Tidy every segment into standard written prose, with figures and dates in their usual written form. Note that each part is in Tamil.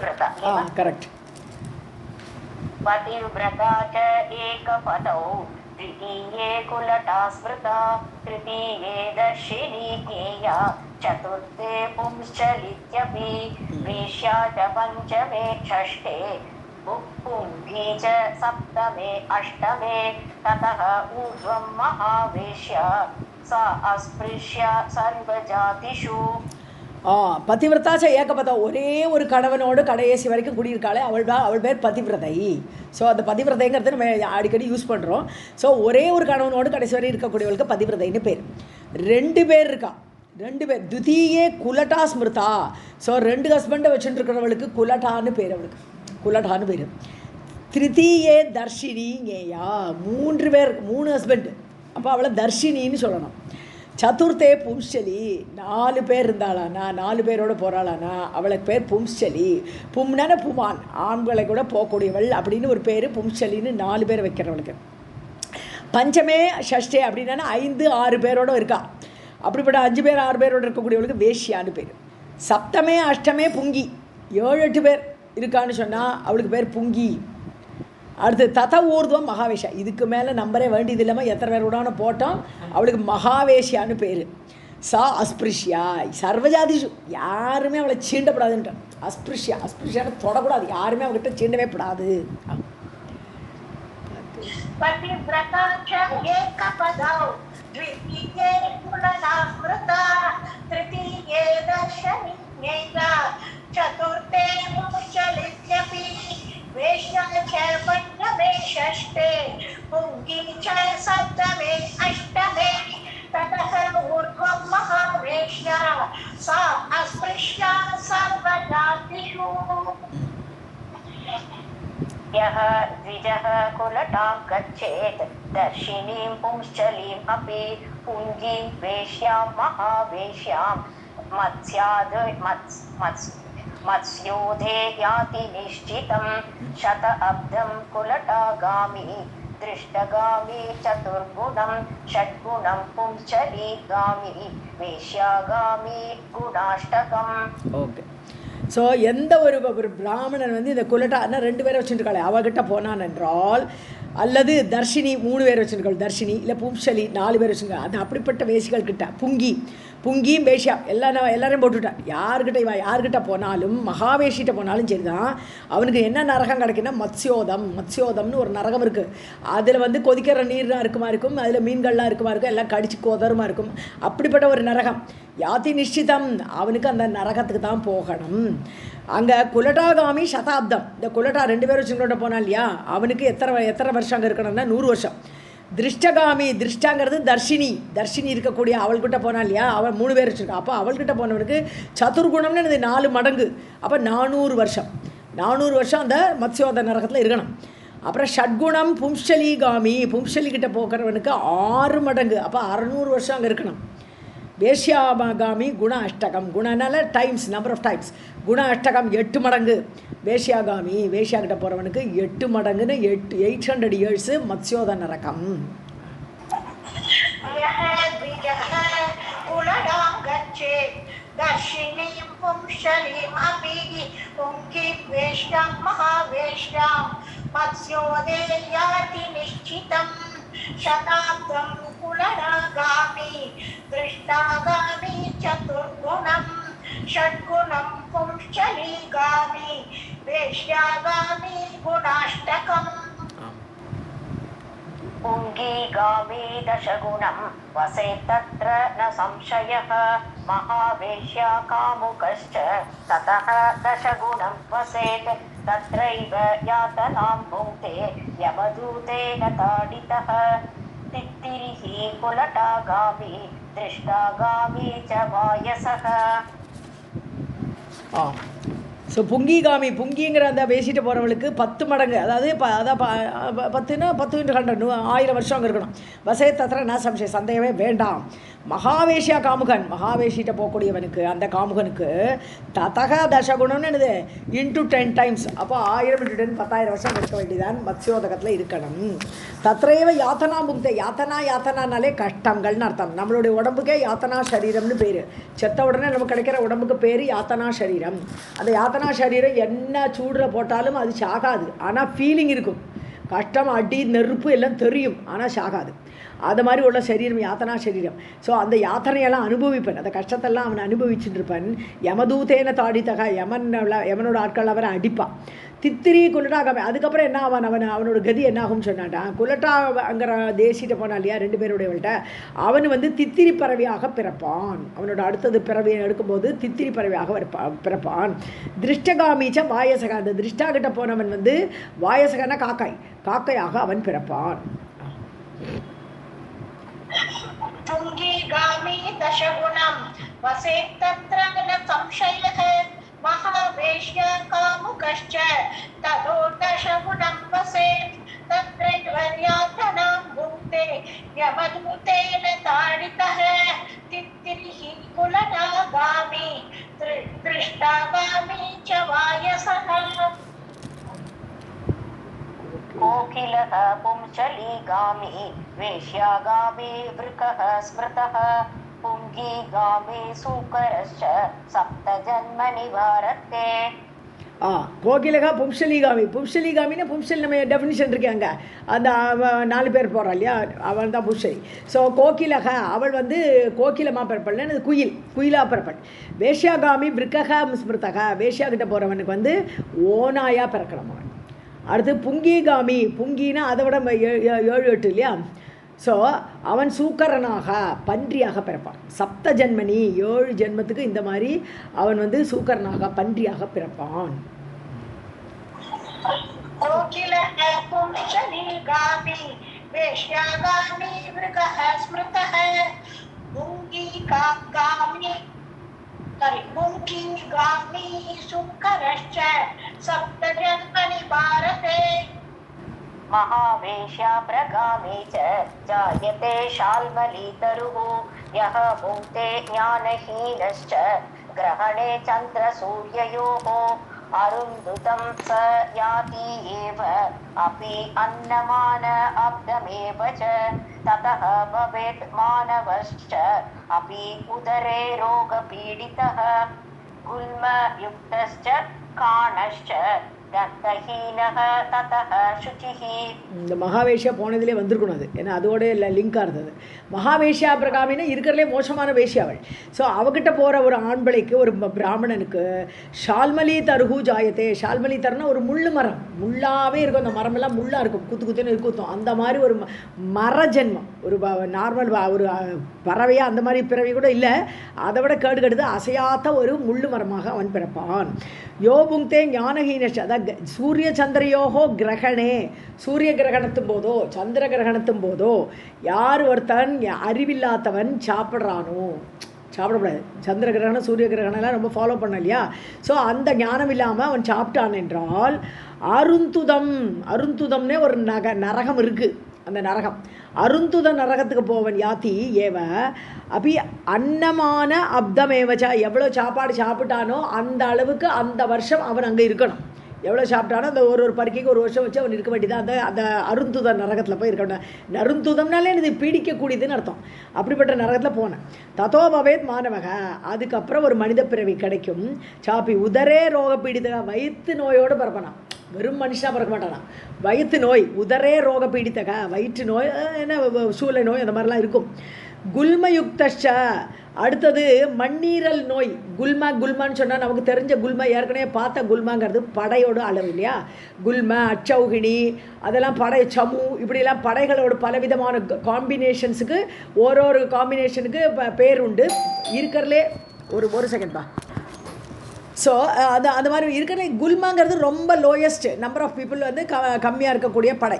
करेक्ट पतिव्रता च एकपदौ द्वितीये कुलटा स्मृता तृतीये दर्शिनी ज्ञेया चतुर्थे पुंश्चलित्यपि वेश्या च पञ्चमे षष्ठे पुंभी च सप्तमे अष्टमे ततः ऊर्ध्वं महावेश्या सा अस्पृश्या सर्वजातिषु பதிவிரதாச்ச ஏகபதா ஒரே ஒரு கணவனோடு கடைசி வரைக்கும் குடியிருக்காளே அவள் பேர் பதிவிரதை. ஸோ அந்த பதிவிரதைங்கிறது நம்ம அடிக்கடி யூஸ் பண்ணுறோம். ஸோ ஒரே ஒரு கணவனோடு கடைசி வரை இருக்கக்கூடியவளுக்கு பதிவிரதைன்னு பேர். 2 பேர் இருக்கா, 2 பேர். துதியே குலட்டா ஸ்மிருதா. ஸோ 2 ஹஸ்பண்டை வச்சுட்டு இருக்கிறவளுக்கு குலட்டான்னு பேர், அவளுக்கு குலட்டான்னு பேர். திருத்தீயே தர்ஷினி ஞேயா, 3 பேர், 3 ஹஸ்பண்டு. அப்போ அவளை தர்ஷினின்னு சொல்லணும். சதுர்த்தே பும்சலி, 4 பேர் இருந்தாளானா, 4 பேரோட போகிறாளானா அவளுக்கு பேர் பும்சலி. பும்னான புமான், ஆண்களை கூட போகக்கூடியவள் அப்படின்னு ஒரு பேர். பும்சலின்னு 4 பேர் வைக்கிறவளுக்கு. பஞ்சமே ஷஷ்டே அப்படின்னா 5 6 பேரோட இருக்கா. அப்படிப்பட்ட 5 பேர் 6 பேரோட இருக்கக்கூடியவளுக்கு வேஷ்யான்னு பேர். சப்தமே அஷ்டமே புங்கி, 7 8 பேர் இருக்கான்னு சொன்னால் அவளுக்கு பேர் புங்கி. அடுத்து தத ஊர்துவம் மகாவேஷா, இதுக்கு மேலே நம்பரே வேண்டியது இல்லாமல் எத்தனை பேர் கூடான போட்டோம், அவளுக்கு மகாவேஷியான்னு பேர். சா அஸ்பிருஷ்யா சர்வஜாதிஷு, யாருமே அவளை சீண்டப்படாதுன்றான். அஸ்பிருஷ்யா, அஸ்பிருஷ்யான தொடக்கூடாது, யாருமே அவகிட்ட சீண்டவே படாது. चतुर्थे मुमुचलित्यपि वेश्या च पंचमे षष्ठे पुंगी च सप्तमे अष्टमे ततः ऊर्ध्वं महावेश्या सा अस्पृश्या सर्वजातिषु. यः द्विजः कुलटां गच्छेत् दर्शिनीं पुंश्चलीम् अपि पुंजीं वेश्यां महावेश्यां मत्स्योधे याति निश्चितं शत अब्धं कुलटागामी दृष्टगामी चतुर्गुणं षड्गुणं पुंश्चलीगामी वेश्यागामी गुणाष्टकम्. ஓகே. ஸோ எந்த ஒரு பிராமணன் வந்து இந்த குலட்டான்னா 2 பேரை வச்சுருக்காளே அவகிட்ட போனான் என்றால், அல்லது தர்ஷினி 3 பேர் வச்சுருக்காள், தர்ஷினி இல்லை பும்சலி 4 பேர் வச்சுருக்காள், அது அப்படிப்பட்ட வேசிகள் கிட்ட புங்கியும் வேஷ்யா எல்லாரையும் போட்டுவிட்டான். யார்கிட்ட போனாலும், மகாவேஷிட்ட போனாலும் சரி தான், அவனுக்கு என்ன நரகம் கிடைக்குன்னா மத்ஸ்யோதம்னு ஒரு நரகம் இருக்குது. அதில் வந்து கொதிக்கிற நீர்லாம் இருக்குமா இருக்கும், அதில் மீன்கள்லாம் இருக்குமா இருக்கும், எல்லாம் கடிச்சு கோதருமா இருக்கும். அப்படிப்பட்ட ஒரு நரகம் யாத்தி நிஷ்டிதம், அவனுக்கு அந்த நரகத்துக்கு தான் போகணும். அங்கே குலட்டாகாமி சதாப்தம், இந்த குலட்டா 2 பேர் வச்சுங்களோட போனான் இல்லையா, அவனுக்கு எத்தனை வருஷம் அங்கே இருக்கணும்னா 100 வருஷம். திருஷ்டகாமி, திருஷ்டாங்கிறது தர்ஷினி இருக்கக்கூடிய அவள்கிட்ட போனா இல்லையா, அவள் 3 பேர் வச்சுருக்கா. அப்போ அவள்கிட்ட போனவனுக்கு சதுர்குணம்னு இது 4 மடங்கு, அப்போ 400 வருஷம் அந்த மத்ஸ்யோத நரகத்தில் இருக்கணும். அப்புறம் ஷட்குணம் பும்சலிகிட்ட போகிறவனுக்கு 6 மடங்கு, அப்போ 600 வருஷம் அங்கே இருக்கணும். வேஷ்யாகாமி குண அஷ்டகம், குணனால டைம்ஸ், நம்பர் ஆஃப் டைம்ஸ், குண அஷ்டகம் 8 மடங்கு. வேஷ்யாகாமி, வேஷ்யாகிட்ட போகிறவனுக்கு 8 மடங்குன்னு 800 இயர்ஸு மத்ஸ்யோத நரகம். शताब्दं कुलरागामि दृष्टागामि चतुर्गुणं षड्गुणं पुंश्चलीगामि वेश्यागामि गुणाष्टकम्. पुङ्गीगामि दशगुणं वसेत् तत्र न संशयः महावेश्या कामुकश्च ततः दशगुणं वसेत् तत्रैव यातनां भुङ्क्ते यमदूतेन ताडितः तित्तिरिः कुलटागामि दृष्टागामि च वायसः. ஸோ புங்கிங்கிற அந்த பேசிட்டு போகிறவளுக்கு 10 மடங்கு, அதாவது 10ன்னா 10 × 100 1000 வருஷம் அங்கே இருக்கணும். வசே தத்திர நான் சம்சயம், சந்தேகமே வேண்டாம். மகாவேஷியா காமுகன், மகாவேஷிட்ட போகக்கூடியவனுக்கு, அந்த காமுகனுக்கு ததக தசகுணம்னு என்னது இன்ட்டு 10 டைம்ஸ். அப்போ 1000 × 10 10,000 வருஷம் இருக்க வேண்டியதான் மத்ஸ்யோதகத்தில் இருக்கணும். தத்ரேவ யாத்தனா முக்த, யாத்தனானாலே கஷ்டங்கள்னு அர்த்தம். நம்மளுடைய உடம்புக்கே யாத்தனா சரீரம்னு பேர். செத்த உடனே நமக்கு கிடைக்கிற உடம்புக்கு பேர் யாத்தனா சரீரம். அந்த யாத்தனா சரீரம் என்ன சூடில் போட்டாலும் அது சாகாது, ஆனால் ஃபீலிங் இருக்கும். கஷ்டம், அடி, நெருப்பு எல்லாம் தெரியும், ஆனால் சாகாது. அது மாதிரி உள்ள சரீரம் யாத்தனா சரீரம். ஸோ அந்த யாத்தனையெல்லாம் அனுபவிப்பேன், அந்த கஷ்டத்தெல்லாம் அவனை அனுபவிச்சுட்டு இருப்பேன். யமதூதேன தாடித்தக, யமனோட ஆட்கள் அவரை அடிப்பான். தித்திரி குலட்டாகாம அதுக்கப்புறம் என்ன ஆவான், அவனோட கதி என்ன ஆகும்னு சொன்னாட்டான். குலட்டாங்கிற தேசிட்ட போனான் இல்லையா 2 பேருடையவள்கிட்ட, அவன் வந்து தித்திரி பறவையாக பிறப்பான். அவனோட அடுத்தது பிறவியை எடுக்கும்போது தித்திரி பறவையாக பிறப்பான். திருஷ்டகாமீச்ச வாயசகா, அந்த திருஷ்டாகிட்ட போனவன் வந்து வாயசகனா காக்கையாக அவன் பிறப்பான். तुङ्गीगामी दशगुणं वसेत्तत्र न संशयः महावेश्य कामुकश्च ततो दशगुणं वसेत् तत्रैव यातनां भुङ्क्ते यमदूतेन ताडितः तित्तिरिः कुलनागामी दृष्टागामी च वायसः कोकिलः पुंसलीगामी वेश्यागामी वृकः स्मृतः पुङ्गीगामी सूकरश्च सप्तजन्मनि वारते. கோகிலகா பும்சலிகாமி, பும்சலிகாமின்னா பும்சல் நம்ம டெஃபினிஷன் இருக்காங்க. அந்த 4 பேர் போகிறாள் இல்லையா, அவள் தான் பும்சலி. ஸோ கோகிலகா அவள் வந்து கோகிலமாக பிறப்பள்னு, அது குயிலாக பிறப்பள். வேஷ்யாகாமி விருக்ககா ஸ்மிருதகா, வேஷ்யாக்கிட்ட போகிறவனுக்கு வந்து ஓனாயாக பிறக்கணும் அவன். அடுத்து புங்கிகாமி, புங்கினா அதை விட 7 8 இல்லையா. ஸோ அவன் சூக்கரனாக பன்றியாக பிறப்பான். சப்த ஜன்மனி 7 ஜென்மத்துக்கு இந்த மாதிரி அவன் வந்து சூக்கரனாக பன்றியாக பிறப்பான். महावेश्या प्रगामी च जायते शाल्मलीतरुः यः भुङ्क्ते ज्ञानहीनश्च ग्रहणे चन्द्रसूर्ययोः अरुन्धुतं स याति एव अपि अन्नमान अब्दमेव च ततः भवेत् मानवश्च अपि उदरे रोगपीडितः गुल्मयुक्तश्च काणश्च இந்த மகாவேஷ்யா போனதிலே வந்திருக்கணும் அது, ஏன்னா அதோட லிங்காக இருந்தது. மகாவேஷ்யா பிரகாமின்னா இருக்கிறதுலே மோசமான வேஷ்யாவள். ஸோ அவகிட்ட போகிற ஒரு ஆண்பிளைக்கு, ஒரு பிராமணனுக்கு ஷால்மலி தருகு ஜாயத்தே. ஷால்மலி தருனா ஒரு முள்ளு மரம், முள்ளாகவே இருக்கும். அந்த மரமெல்லாம் முள்ளாக இருக்கும், குத்துன்னு இருக்குத்தும். அந்த மாதிரி ஒரு மர ஜென்மம், ஒரு நார்மல் ஒரு பறவையாக அந்த மாதிரி பிறவி கூட இல்லை, அதை விட கேடு கெடுத்து அசையாத்த ஒரு முள்ளு மரமாக அவன் பிறப்பான். யோ புங்தே ஞானஹீனஷ், அதான் சூரிய சந்திரயோகோ கிரகணே, சூரிய கிரகணத்தும் போதோ சந்திர கிரகணத்தும் போதோ யார் ஒருத்தன் அறிவில்லாதவன் சாப்பிட்றானோ, சாப்பிடக்கூடாது. சந்திர கிரகணம் சூரிய கிரகணம்லாம் ரொம்ப ஃபாலோ பண்ண இல்லையா. ஸோ அந்த ஞானம் இல்லாமல் அவன் சாப்பிட்டான் என்றால் அருந்துதம்னே ஒரு நரகம் இருக்குது. அந்த நரகம் அருந்துத நரகத்துக்கு போவன் யாத்தி ஏவ அப்படி அன்னமான அப்தமேவச்சா, எவ்வளோ சாப்பாடு சாப்பிட்டானோ அந்த அளவுக்கு அந்த வருஷம் அவன் அங்கே இருக்கணும். எவ்வளோ சாப்பிட்டானோ அந்த ஒரு பருக்கைக்கு 1 வருஷம் வச்சு அவன் இருக்க வேண்டியதான். அந்த அருந்துத நரகத்தில் போய் இருக்கணும். அருந்துதம்னாலே இது பீடிக்கக்கூடியதுன்னு அர்த்தம். அப்படிப்பட்ட நரகத்தில் போனேன். ததோ பவேத் மாணவக, அதுக்கப்புறம் ஒரு மனித பிறவி கிடைக்கும். சாப்பி உதரே ரோக பீடித்த, வயிற்று நோயோடு பிறப்பனா, வெறும் மனுஷனாக பிறக்க மாட்டானா. வயிற்று நோய், உதரே ரோக பீடித்தக, வயிற்று நோய், என்ன சூளை நோய், அந்த மாதிரிலாம் இருக்கும். குல்மயுக்தஷ்ச, அடுத்தது மண்ணீரல் நோய். குல்மான்னு சொன்னால் நமக்கு தெரிஞ்ச குல்மா, ஏற்கனவே பார்த்த குல்மாங்கிறது படையோட அளவு இல்லையா. குல்மா, அச்சௌகிணி, அதெல்லாம் படை, சமு, இப்படிலாம் படைகளோட பலவிதமான காம்பினேஷன்ஸுக்கு ஒரு காம்பினேஷனுக்கு பேர் உண்டு. இருக்கிறதுலே ஒரு செகண்ட்பா. ஸோ அந்த மாதிரி இருக்கிற குல்மாங்கிறது ரொம்ப லோயஸ்ட் நம்பர் ஆஃப் பீப்புள் வந்து கம்மியாக இருக்கக்கூடிய படை.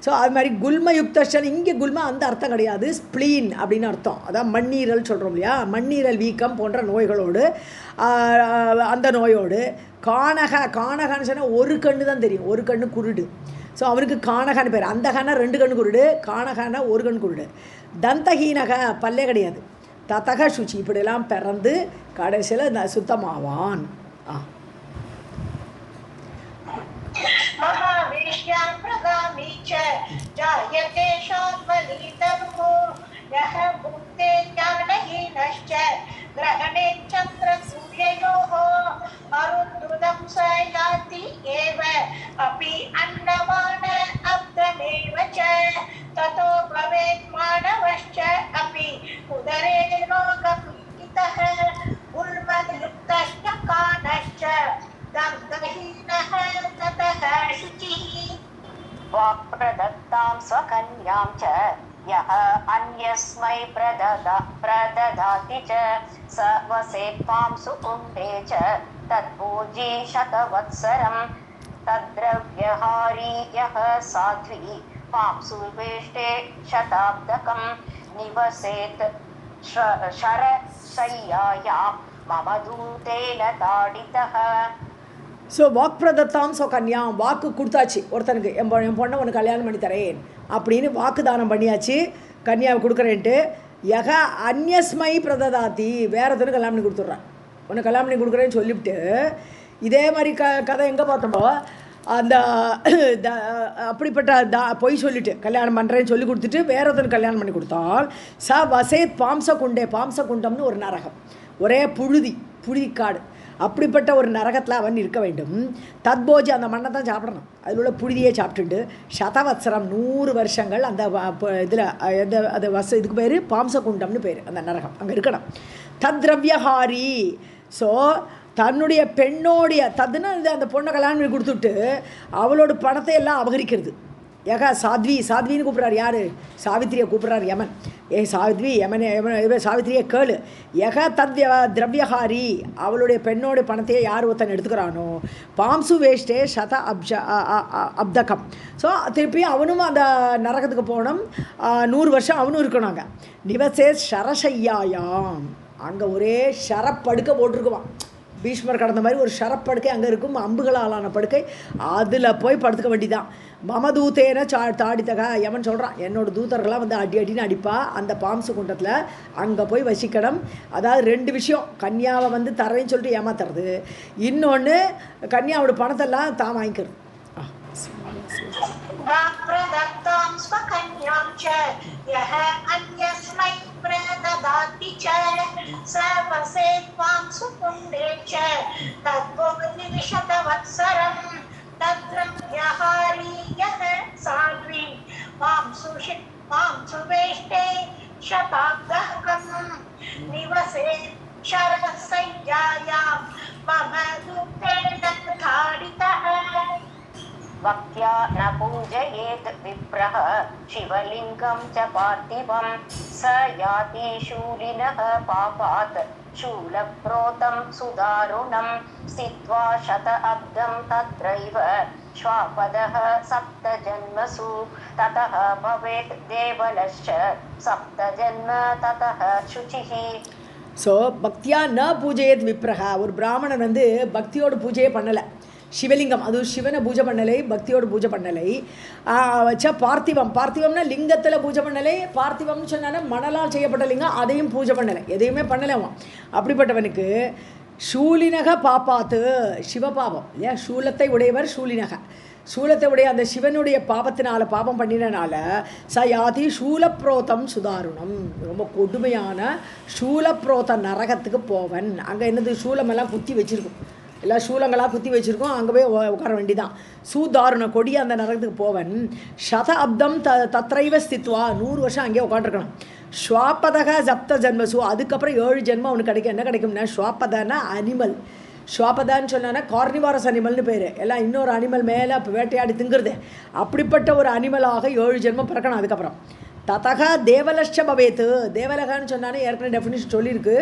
ஸோ அது மாதிரி குல்மயுக்தன், இங்கே குல்மா அந்த அர்த்தம் கிடையாது, ஸ்ப்ளீன் அப்படின்னு அர்த்தம். அதான் மண்ணீரல் சொல்கிறோம் இல்லையா, மண்ணீரல் வீக்கம் போன்ற நோய்களோடு, அந்த நோயோடு காணகான்னு சொன்னால் ஒரு கண்ணு தான் தெரியும், ஒரு கண்ணு குருடு. ஸோ அவனுக்கு காணகான்னு பேர். அந்த கண்ணா 2 கண்ணு குருடு, காணகானா 1 கண் குருடு. தந்தஹீனக, பல்லே கிடையாது. ததக சுச்சி இப்படிலாம் பிறந்து கடைசியில் சுத்தமாவான். महावेश्या प्रगामी च जायते शाल्मलीतरुः यः भुक्ते ज्ञानहीनश्च ग्रहणे चन्द्रसूर्ययोः अरुन्धुतं स याति एव अपि अन्नमान अब्दमेव च ततो भवेत् मानवश्च अपि उदरे रोगपीडितः उल्मयुक्तश्च कानश्च दग्धहीनः ततः शुचिः वाक्प्रदत्तां स्वकन्यां च यः अन्यस्मै प्रददाति च स वसेत्त्वां सुकुण्डे च तद्भोजी शतवत्सरं तद्द्रव्यहारी यः साध्वी पांसुवेष्टे शताब्दकं निवसेत् शरशय्यायां मम दूतेन ताडितः. ஸோ வாக் பிரதத்தாம் ஸோ கன்யா வாக்கு கொடுத்தாச்சு ஒருத்தனுக்கு என் பொண்ணை உனக்கு கல்யாணம் பண்ணி தரேன் அப்படின்னு வாக்கு தானம் பண்ணியாச்சு, கன்யாவை கொடுக்குறேன்ட்டு. யக அந்யஸ்மை பிரததாத்தி வேற ஒருத்தனுக்கு கல்யாணம் பண்ணி கொடுத்துட்றான். உனக்கு கல்யாணம் பண்ணி கொடுக்குறேன்னு சொல்லிவிட்டு இதே மாதிரி கதை எங்கே பார்த்தோமோ அந்த அப்படிப்பட்ட பொய் சொல்லிட்டு கல்யாணம் பண்ணுறேன்னு சொல்லி கொடுத்துட்டு வேற ஒருத்தனுக்கு கல்யாணம் பண்ணி கொடுத்தால் ச வசேத் பாம்சகுண்டே, பாம்சகுண்டம்னு ஒரு நரகம், ஒரே புழுதிக்காடு, அப்படிப்பட்ட ஒரு நரகத்தில் அவன் இருக்க வேண்டும். தத்போஜி அந்த மண்ணை தான் சாப்பிடணும், அதில் உள்ள புழுதியே சாப்பிட்டுண்டு சதவத்சரம் 100 வருஷங்கள் அந்த இதில் அது இதுக்கு பேர் பாம்சகுண்டம்னு பேர், அந்த நரகம் அங்கே இருக்கணும். தத்ரவ்யஹாரி ஸோ தன்னுடைய பெண்ணோடைய தத்துனா அந்த பொண்ணை கல்யாணம் பண்ணி கொடுத்துட்டு அவளோட பணத்தை எல்லாம் அபகரிக்கிறது. ஏகா சாத்வின்னு கூப்பிட்றாரு, யார்? சாவித்திரியை கூப்பிட்றாரு யமன். சாவித்ரி சாவித்திரியை கேளு. திரவியஹாரி அவளுடைய பெண்ணோட பணத்தையே யார் ஒருத்தன் எடுத்துக்கிறானோ பாம்சு வேஷ்டே சத அப்தகம். ஸோ திருப்பி அவனும் அந்த நரகத்துக்கு போகணும், 100 வருஷம் அவனும் இருக்கணும். அங்கே நிவசே ஷரசையாயாம், அங்கே ஒரே ஷரப்படுக்க போட்டிருக்குவான். பீஷ்மர் கடந்த மாதிரி ஒரு ஷரப்படுக்கை அங்கே இருக்கும், அம்புகளாலான படுக்கை, அதில் போய் படுத்துக்க வேண்டிதான். மமதூத்தேன தாடித்தக யமன் சொல்கிறான், என்னோட தூதர்கள்லாம் வந்து அடின்னு அடிப்பா அந்த பாம்சு குண்டத்தில், அங்கே போய் வசிக்கணும். அதாவது 2 விஷயம், கன்யாவை வந்து தரேன்னு சொல்லிட்டு ஏமாத்துறது, இன்னொன்று கன்யாவோட பணத்தெல்லாம் தான் வாங்கிக்கிறது. प्रददाति च स वसेत्त्वां सुकुण्डे च तद्भोगनिशतवत्सरं तद्रव्यहारी यः साध्वी मांसुवेष्टे शताब्दकं निवसेत् शरशय्यायां मम दूतेन ताडितः. भक्त्या न पूजयेत् विप्रः शिवलिङ्गं च पार्थिवं स याति शूलिनः पापात् शूलप्रोतं सुदारुणं स्थित्वा शताब्दं तत्रैव श्वापदः 7 जन्मसु ततः भवेत् देवलश्च 7 जन्म ततः शुचिः. ஸோ பக்தியா ந பூஜையத் விப்ரஹா, ஒரு பிராமணன் வந்து பக்தியோட பூஜையே பண்ணலை, சிவலிங்கம் அது சிவனை பூஜை பண்ணலை, பக்தியோடு பூஜை பண்ணலை. வச்சா பார்த்திவம்னா லிங்கத்தில் பூஜை பண்ணலை, பார்த்திவம்னு சொன்னாலே மணலால் செய்யப்பட்ட லிங்கம், அதையும் பூஜை பண்ணலை, எதையுமே பண்ணலை அவன். அப்படிப்பட்டவனுக்கு ஷூலினக பாப்பாத்து, சிவபாவம் இல்லையா, சூலத்தை உடையவர் ஷூலினக, சூலத்தை உடைய அந்த சிவனுடைய பாவத்தினால பாவம் பண்ணினால சயாதி சூலப்ரோதம் சுதாருணம், ரொம்ப கொடுமையான சூலப்ரோத நரகத்துக்கு போவன். அங்கே என்னது சூலமெல்லாம் குத்தி வச்சுருக்கும், எல்லா சூலங்களாக குத்தி வச்சுருக்கோம், அங்கே போய் உட்கார வேண்டிதான். சூதாருண கொடி அந்த நரகத்துக்கு போவன். சதாப்தம் தத்ரைவ ஸ்தித்வா, 100 வருஷம் அங்கேயே உட்காந்துருக்கணும். ஸ்வாபதக 7 ஜென்மசு, அதுக்கப்புறம் 7 ஜென்மம் அவனுக்கு கிடைக்கும். என்ன கிடைக்கும்னா ஸ்வாபதனா அனிமல், ஸ்வாபதான்னு சொன்னான்னா கார்னிவாரஸ் அனிமல்னு பேர், எல்லாம் இன்னொரு அனிமல் மேலே வேட்டையாடி திங்குறது, அப்படிப்பட்ட ஒரு அனிமலாக 7 ஜென்மம் பிறக்கணும். அதுக்கப்புறம் ததக தேவலட்ச பவேத்து, தேவலகான்னு சொன்னாலே ஏற்கனவே டெஃபினிஷன் சொல்லியிருக்கு,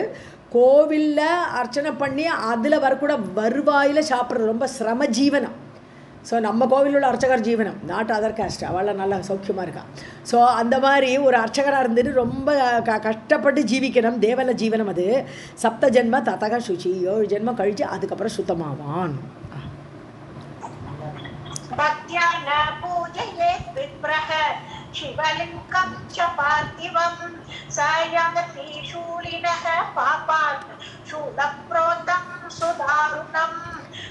கோவிலில் அர்ச்சனை பண்ணி அதில் வரக்கூட வருவாயில் சாப்பிட்றது ரொம்ப சிரம ஜீவனம். ஸோ நம்ம கோவிலில் உள்ள அர்ச்சகர் ஜீவனம், நாட் அதர் காஸ்ட், அவளை நல்லா சௌக்கியமாக இருக்கான். ஸோ அந்த மாதிரி ஒரு அர்ச்சகராக இருந்துட்டு ரொம்ப கஷ்டப்பட்டு ஜீவிக்கணும், தேவல ஜீவனம் அது. 7 ஜென்ம ததக சுச்சி, 7 ஜென்மம் கழித்து அதுக்கப்புறம் சுத்தமாவான். भक्त्या न पूजयेत् विप्रः शिवलिङ्गं च पार्थिवं सायगति शूलिनः पापात् शूलप्रोतं सुदारुणं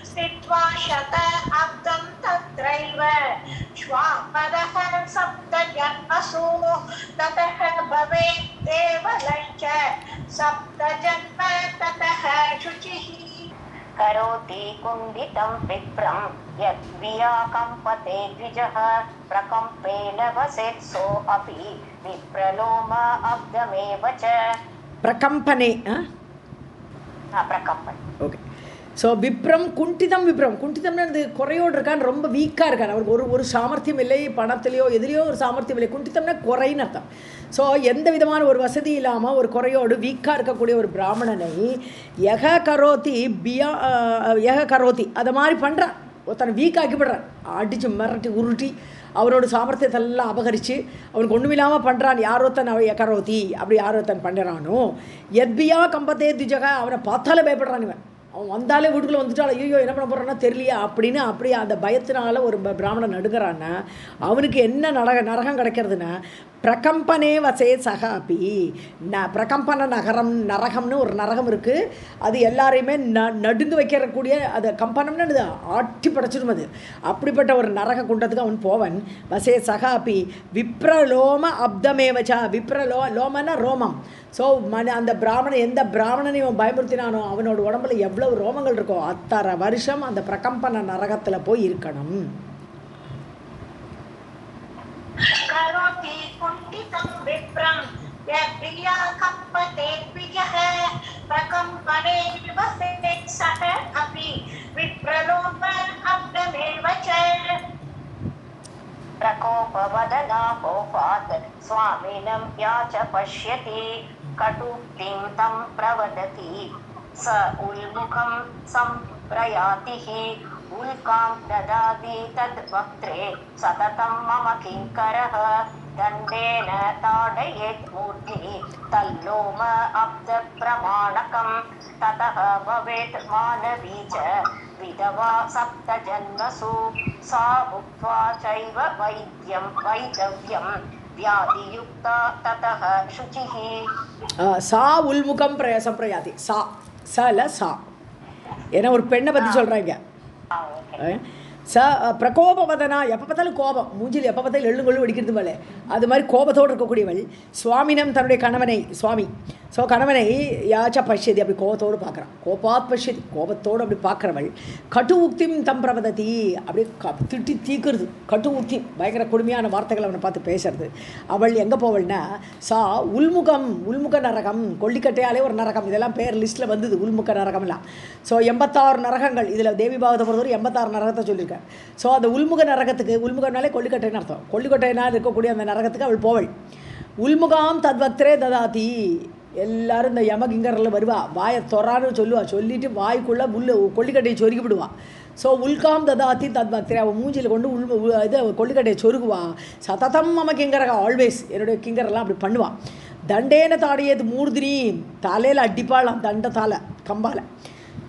स्थित्वा शत अब्दं तत्रैव श्वापदः सप्तजन्मसु ततः भवेत् देवलञ्च सप्तजन्म ततः शुचिः करोति कुण्डितं विप्रं यद्वियाकम्पते द्विजः प्रकम्पेन वसेत् सोऽपि विप्रलोम अब्दमेव च பிரகம்பனே प्रकम्पने ஓகே. ஸோ விப்ரம் குண்டிதம், விப்ரம் குண்டிதம்னு அது குறையோடு இருக்கான்னு, ரொம்ப வீக்காக இருக்கான், அவருக்கு ஒரு சாமர்த்தியம் இல்லை, பணத்துலையோ எதுலேயோ ஒரு சாமர்த்தியம் இல்லை. குண்டிதம்னா குறைன்னு அர்த்தம். ஸோ எந்த விதமான ஒரு வசதி இல்லாமல் ஒரு குறையோடு வீக்காக இருக்கக்கூடிய ஒரு பிராமணனை யக கரோதி அதை மாதிரி பண்ணுறான், ஒருத்தனை வீக் ஆக்கிவிடுறான், அடித்து மிரட்டி உருட்டி அவரோட சாமர்த்தியத்தெல்லாம் அபகரித்து அவனுக்கு ஒன்றுமில்லாமல் பண்ணுறான். யாரோத்தன் அவன் கரோதி அப்படி யாரோத்தன் பண்ணுறானோ எத்பியா கம்பத்தே திஜக, அவனை பார்த்தாலே பயப்படுறான். இவன் அவன் வந்தாலே வீட்டுக்குள்ளே வந்துட்டாலும் ஐயோ என்ன பண்ண போகிறான்னா தெரியலையா அப்படின்னு அப்படி அந்த பயத்தினால ஒரு பிராமணன் நடுக்கிறான்னா அவனுக்கு என்ன நரகம் கிடைக்கிறதுனா பிரகம்பனே வசே சகாபி பிரகம்பன நரகம்னு ஒரு நரகம் இருக்குது. அது எல்லாரையுமே நடுங்க வைக்கிறக்கூடிய அது கம்பனம்னு ஆட்டி படைச்சிடும். அது அப்படிப்பட்ட ஒரு நரக குண்டத்துக்கு அவன் போவன். வசே சகாபி விப்ரலோம அப்தமேவச்சா, லோமன்னா ரோமம். ஸோ அந்த பிராமணன் எந்த பிராமணனை இவன் பயமுறுத்தினானோ அவனோட உடம்புல எவ்வளவு ரோமங்கள் இருக்கோ அத்தனை வருஷம் அந்த பிரகம்பன நரகத்தில் போய் இருக்கணும். प्रकोपवदना कोपात् स्वामिनं याच पश्यति कटुक्तिं तं प्रवदति स उल्मुखं सम्प्रयातिः उल्कां ददाति तद्वक्त्रे सततं मम किङ्करः दण्डेन ताडयेत् मूर्ध्नि तल्लोम अब्दप्रमाणकं ततः भवेत् मानवी च विधवा सप्तजन्मसु सा भुक्त्वा चैव वैदव्यं व्याधियुक्ता ततः शुचिः. सा उल्मुखं सम्प्रयाति, सा சல சா ஏன்னா ஒரு பெண்ணை பற்றி சொல்கிறாங்க. பிரகோபவதனா, எப்போ பார்த்தாலும் கோபம், மூஞ்சில் எப்போ பார்த்தாலும் எள்ளுங்கொள்ளு வெடிக்கிறது போல அது மாதிரி கோபத்தோடு இருக்கக்கூடியவள். சுவாமினம் தன்னுடைய கணவனை, சுவாமி ஸோ கணவனை யாச்சா பஷ்யதி, அப்படி கோபத்தோடு பார்க்குறான். கோபாத் பஷ்யதி, கோபத்தோடு அப்படி பார்க்குறவள். கட்டு உக்திம் தம் பிரவததி, அப்படியே திட்டி தீக்குறது. கட்டு உக்தி பயங்கர கொடுமையான வார்த்தைகள் அவனை பார்த்து பேசுறது. அவள் எங்கே போவள்னா சா உள்முக நரகம், கொல்லிக்கட்டையாலே ஒரு நரகம், இதெல்லாம் பேர் லிஸ்ட்டில் வந்தது உள்முக நரகம்லாம். ஸோ 86 நரகங்கள், இதில் தேவி பாகத்தை பொறுத்தவரை 86 நரகத்தை சொல்லியிருக்கேன். ஸோ அந்த உள்முக நரகத்துக்கு, உள்முகனாலே கொல்லிக்கட்டைன்னு அர்த்தம், கொல்லிக்கட்டையினால் இருக்கக்கூடிய அந்த நரகத்துக்கு அவள் போவள். உள்முகாம் தத்வக்திரே ததாதி, எல்லோரும் இந்த யமகிங்கரில் வருவா, வாயை தொறான்னு சொல்லுவா, சொல்லிவிட்டு வாய்க்குள்ளே கொல்லிக்கட்டையை சொருகி விடுவா. ஸோ உல்காம் ததாதி தத்வக்திரே, அவள் மூஞ்சியில் கொண்டு இது கொல்லிக்கட்டையை சொருகுவா. சததம் மம கிங்கரக, ஆல்வேஸ் என்னுடைய கிங்கரெல்லாம் அப்படி பண்ணுவாள். தண்டேன தாடியது மூர்தினி, தலையில் அடிப்பாளாம், தண்டத்தால் கம்பால்.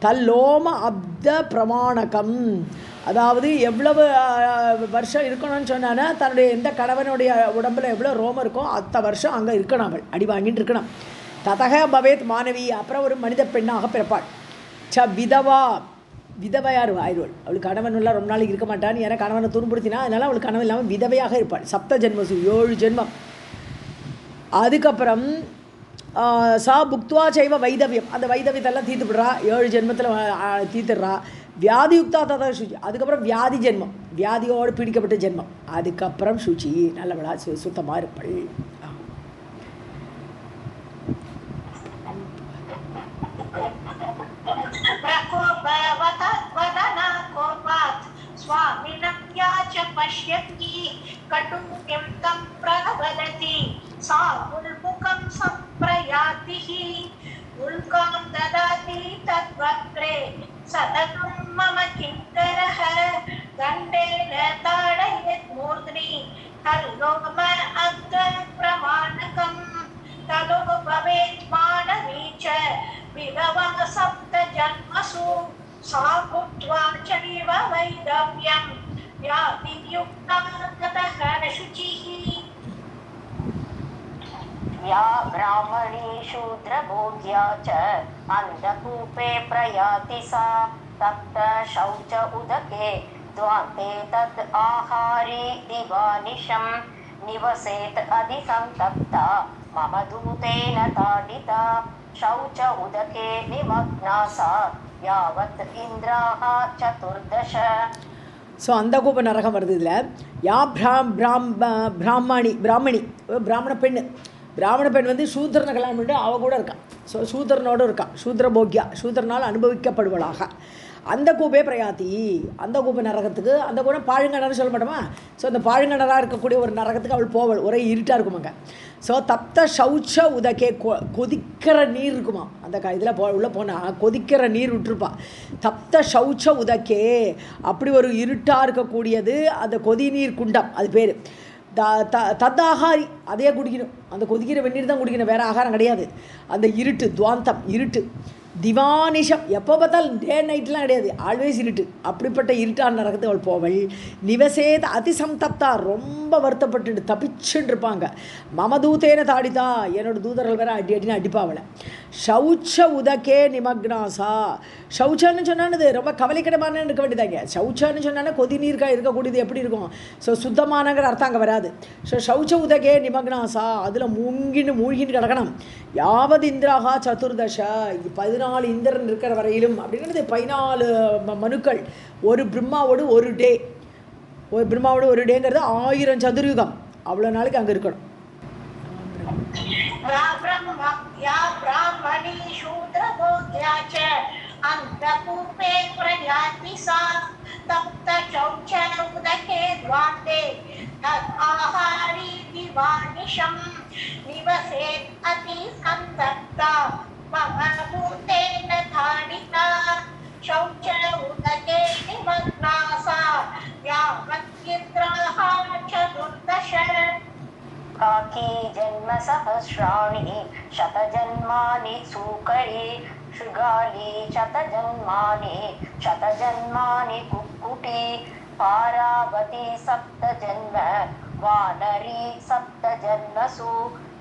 தல்லோம அப்த பிரமாணகம், அதாவது எவ்வளவு வருஷம் இருக்கணும்னு சொன்னான்னா தன்னுடைய எந்த கணவனுடைய உடம்பில் எவ்வளோ ரோமம் இருக்கோ அத்தனை வருஷம் அங்கே இருக்கணும், அவள் அடி வாங்கிட்டு இருக்கணும். ததக பவேத் மாணவி, அப்புறம் ஒரு மனித பெண்ணாக பிறப்பாள். விதவையார் ஆயிடுவாள். அவளுக்கு கணவன்லாம் ரொம்ப நாளைக்கு இருக்க மாட்டான்னு, ஏன்னா கணவனை துன்புறுத்தினா அதனால் அவளுக்கு கணவன் இல்லாமல் விதவையாக இருப்பாள். சப்த ஜென்மசு, 7 ஜென்மம். அதுக்கப்புறம் சா புக்துவா சைவ வைதவியம், அந்த வைதவியத்தெல்லாம் தீர்த்துப்படுறா, 7 ஜென்மத்தில் தீர்த்துடுறா. வியாதியுக்தா ததா சுச்சி, அதுக்கப்புறம் வியாதி ஜென்மம், வியாதியோடு பீடிக்கப்பட்ட ஜென்மம். அதுக்கப்புறம் சுச்சி, நல்லவளா சுத்தமாக இருப்பாள். स्वामिनं याच पश्यति कटुक्तिं तं प्रवदति सा उल्मुखं सम्प्रयातिः उल्कां ददाति तद्वक्त्रे सततं मम किङ्करः दण्डेन ताडयेत् मूर्ध्नि तल्लोम अग्रप्रमाणकं ततो भवेत् मानवी च विधवा सप्तजन्मसु सा भुक्त्वा चैव वैदव्यं व्याधियुक्ता ततः शुचिः. या ब्राह्मणी शूद्रभोग्या च अन्धकूपे प्रयाति सा तप्त शौच उदके द्वान्ते तद् आहारी दिवानिशं निवसेत् अधिसन्तप्ता मम दूतेन ताडिता शौच उदके निमग्ना सा यावत् इन्द्राः चतुर्दश. ஸோ அந்த கூப நரகம் வருது இதில். யா பிராமணி பிராமண பெண் வந்து சூத்திரனை கல்யாணம் பண்ணிட்டு அவ கூட இருக்கான். ஸோ சூத்திரனோடு இருக்கான். சூத்திர போக்கியா, சூத்திரனால் அனுபவிக்கப்படுவளாக. அந்த கூபே பிரயாத்தி, அந்த கூப நரகத்துக்கு, அந்த கூட பாழுங்கணர்னு சொல்ல மாட்டோமா. ஸோ அந்த பாழுங்கணராக இருக்கக்கூடிய ஒரு நரகத்துக்கு அவள் போவள். ஒரே இருட்டாக இருக்குமாங்க. ஸோ தப்த சௌச்ச உதக்கே, கொதிக்கிற நீர் இருக்குமா அந்த இதில் உள்ளே போனால் கொதிக்கிற நீர் விட்டுருப்பா. தப்த சௌச்ச உதக்கே, அப்படி ஒரு இருட்டாக இருக்கக்கூடியது அந்த கொதி நீர் குண்டம், அது பேர். தத்தாகாரி, அதையே குடிக்கணும். அந்த கொதிக்கிற வெந்நீர் தான் குடிக்கணும், வேறு ஆகாரம் கிடையாது. அந்த இருட்டு, துவாந்தம் இருட்டு. திவானிஷம், எப்போ பார்த்தாலும் டே நைட்லாம் கிடையாது, ஆல்வேஸ் இருட்டு. அப்படிப்பட்ட இருட்டான நரகத்து அவள் போவள். நிவசேத அதிசம்தப்தா, ரொம்ப வருத்தப்பட்டு தப்பிச்சுட்டு இருப்பாங்க. மமதூத்தேன தாடித்தா, என்னோட தூதர்கள் வேற அடின்னு அடிப்பாவளை. சௌச்ச உதக்கே நிமக்னாசா. சௌச்சன்னு சொன்னானது ரொம்ப கவலைக்கிடமான இருக்க வேண்டியதாங்க. சௌச்சன்னு சொன்னானே கொதி நீர்க்கா இருக்கக்கூடியது எப்படி இருக்கும். ஸோ சுத்தமானங்கிற அர்த்தம் அங்கே வராது. ஸோ சௌச்ச உதக்கே நிமக்னாசா, அதில் மூழ்கின்னு கிடக்கணும். யாவது இந்திராகா சதுர்தச, 14 இந்திரன் இருக்கிற வரையிலும் அப்படின்றது 14 மனுக்கள். ஒரு பிரம்மாவோடு ஒரு டே, ஒரு பிரம்மாவோடு ஒரு டேங்கிறது 1000 சதுர்யுகம். அவ்வளோ நாளைக்கு அங்கே இருக்கணும். या ब्राह्मणी शूद्रभोग्या च अन्धकूपे प्रयाति सा तप्त शौच उदके द्वान्ते तद् आहारी दिवानिशं निवसेत् अतिसन्तप्ता मम दूतेन ताडिता शौच उदके निमग्ना सा यावत् चतुर्दश. काकी जन्म सहस्राणि शतजन्मानि सूकरी शृगाली शतजन्मानि कुक्कुटी पारावती सप्तजन्म वानरी सप्तजन्मसु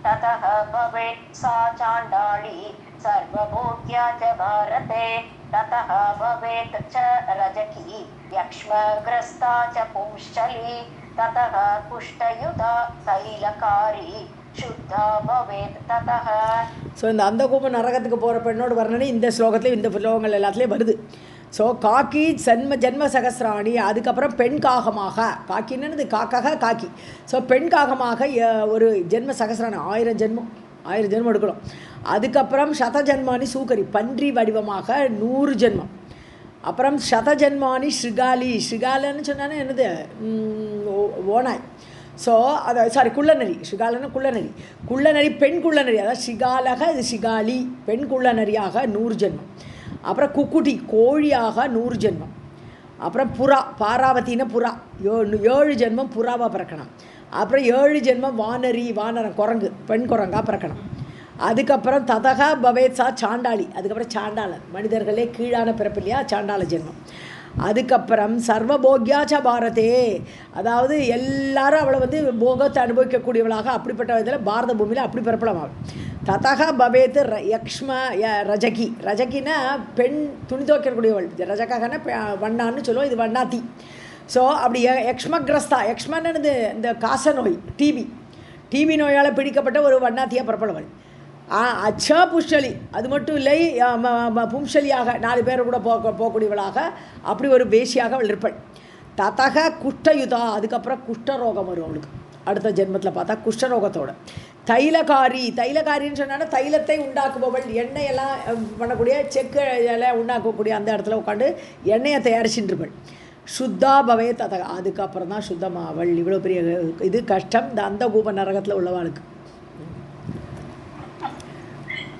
ततः भवेत् सा चाण्डाली सर्वभोग्या च भारते ततः भवेत् च रजकी यक्ष्मग्रस्ता च पुंश्चली ततः कुष्ठयुधा तैलकारी शुद्धा भवेत् ततः. ஸோ இந்த அந்த கூப நரகத்துக்கு போகிற பெண்ணோட வர்ணனை இந்த ஸ்லோகத்துலேயும் இந்த ஸ்லோகங்கள் எல்லாத்துலேயும் வருது. ஸோ காக்கி ஜென்ம சகசிராணி, அதுக்கப்புறம் பெண் காகமாக, காக்கின்னு காக்காக காக்கி. ஸோ பெண் காகமாக ஒரு ஜென்ம சகசிராணி, 1000 ஜென்மம் எடுக்கணும். அதுக்கப்புறம் சதஜன்மானி சூக்கரி, பன்றி வடிவமாக 100 ஜென்மம். அப்புறம் சதஜன்மானி ஸ்ரிகாலன்னு சொன்னானே என்னது, ஓனாய். ஸோ அதை குள்ளநரி, ஸ்ரிகாலன்னு குள்ளநரி பெண் குள்ளநரி, அதாவது ஸ்ரிகாலக, இது ஸ்ரிகாலி பெண் குள்ளநரியாக 100 ஜென்மம். அப்புறம் குக்குட்டி கோழியாக 100 ஜென்மம். அப்புறம் புறா, பாராவத்தின புறா 7 ஜென்மம் புறாவாக பிறக்கணும். அப்புறம் 7 ஜென்மம் வானரம் குரங்கு, பெண் குரங்காக பிறக்கணும். அதுக்கப்புறம் ததகா பவேத்சா சாண்டாளி, அதுக்கப்புறம் சாண்டாளன், மனிதர்களே கீழான பிறப்பு இல்லையா, சாண்டாள ஜென்மம். அதுக்கப்புறம் சர்வபோக்யாச்ச பாரதே, அதாவது எல்லாரும் அவளை வந்து போகத்தை அனுபவிக்கக்கூடியவளாக, அப்படிப்பட்ட இதில் பாரத பூமியில் அப்படி பிறப்பலாம். ததகா பவேத் ரஜகின்னா பெண் துணி துவைக்கக்கூடியவள், ரஜகாகனா வண்ணான்னு சொல்லுவோம், இது வண்ணாத்தி. ஸோ அப்படி யக்ஷ்மன்னு இந்த காச நோய், டிபி நோயால் பிடிக்கப்பட்ட ஒரு வண்ணாத்தியாக பிறப்பளவள். அச்சா புஷ்டலி, அது மட்டும் இல்லை, பும்சலியாக 4 பேர் கூட போகக்கூடியவளாக, அப்படி ஒரு வேஷியாக அவள் இருப்பள். ததக குஷ்டயுதா, அதுக்கப்புறம் குஷ்டரோகம் வரும் அவளுக்கு அடுத்த ஜென்மத்தில் பார்த்தா, குஷ்டரோகத்தோட. தைலக்காரின்னு சொன்னாலும் தைலத்தை உண்டாக்குபவள், எண்ணெயெல்லாம் பண்ணக்கூடிய செக்கு எல்லாம் உண்டாக்கக்கூடிய அந்த இடத்துல உட்காந்து எண்ணெயை தயாரிச்சுருப்பள். சுத்தா பவே ததக, அதுக்கப்புறம் தான் சுத்தமாவள். இவ்வளோ பெரிய இது கஷ்டம் இந்த அந்த கூப நரகத்தில் உள்ளவாளுக்கு.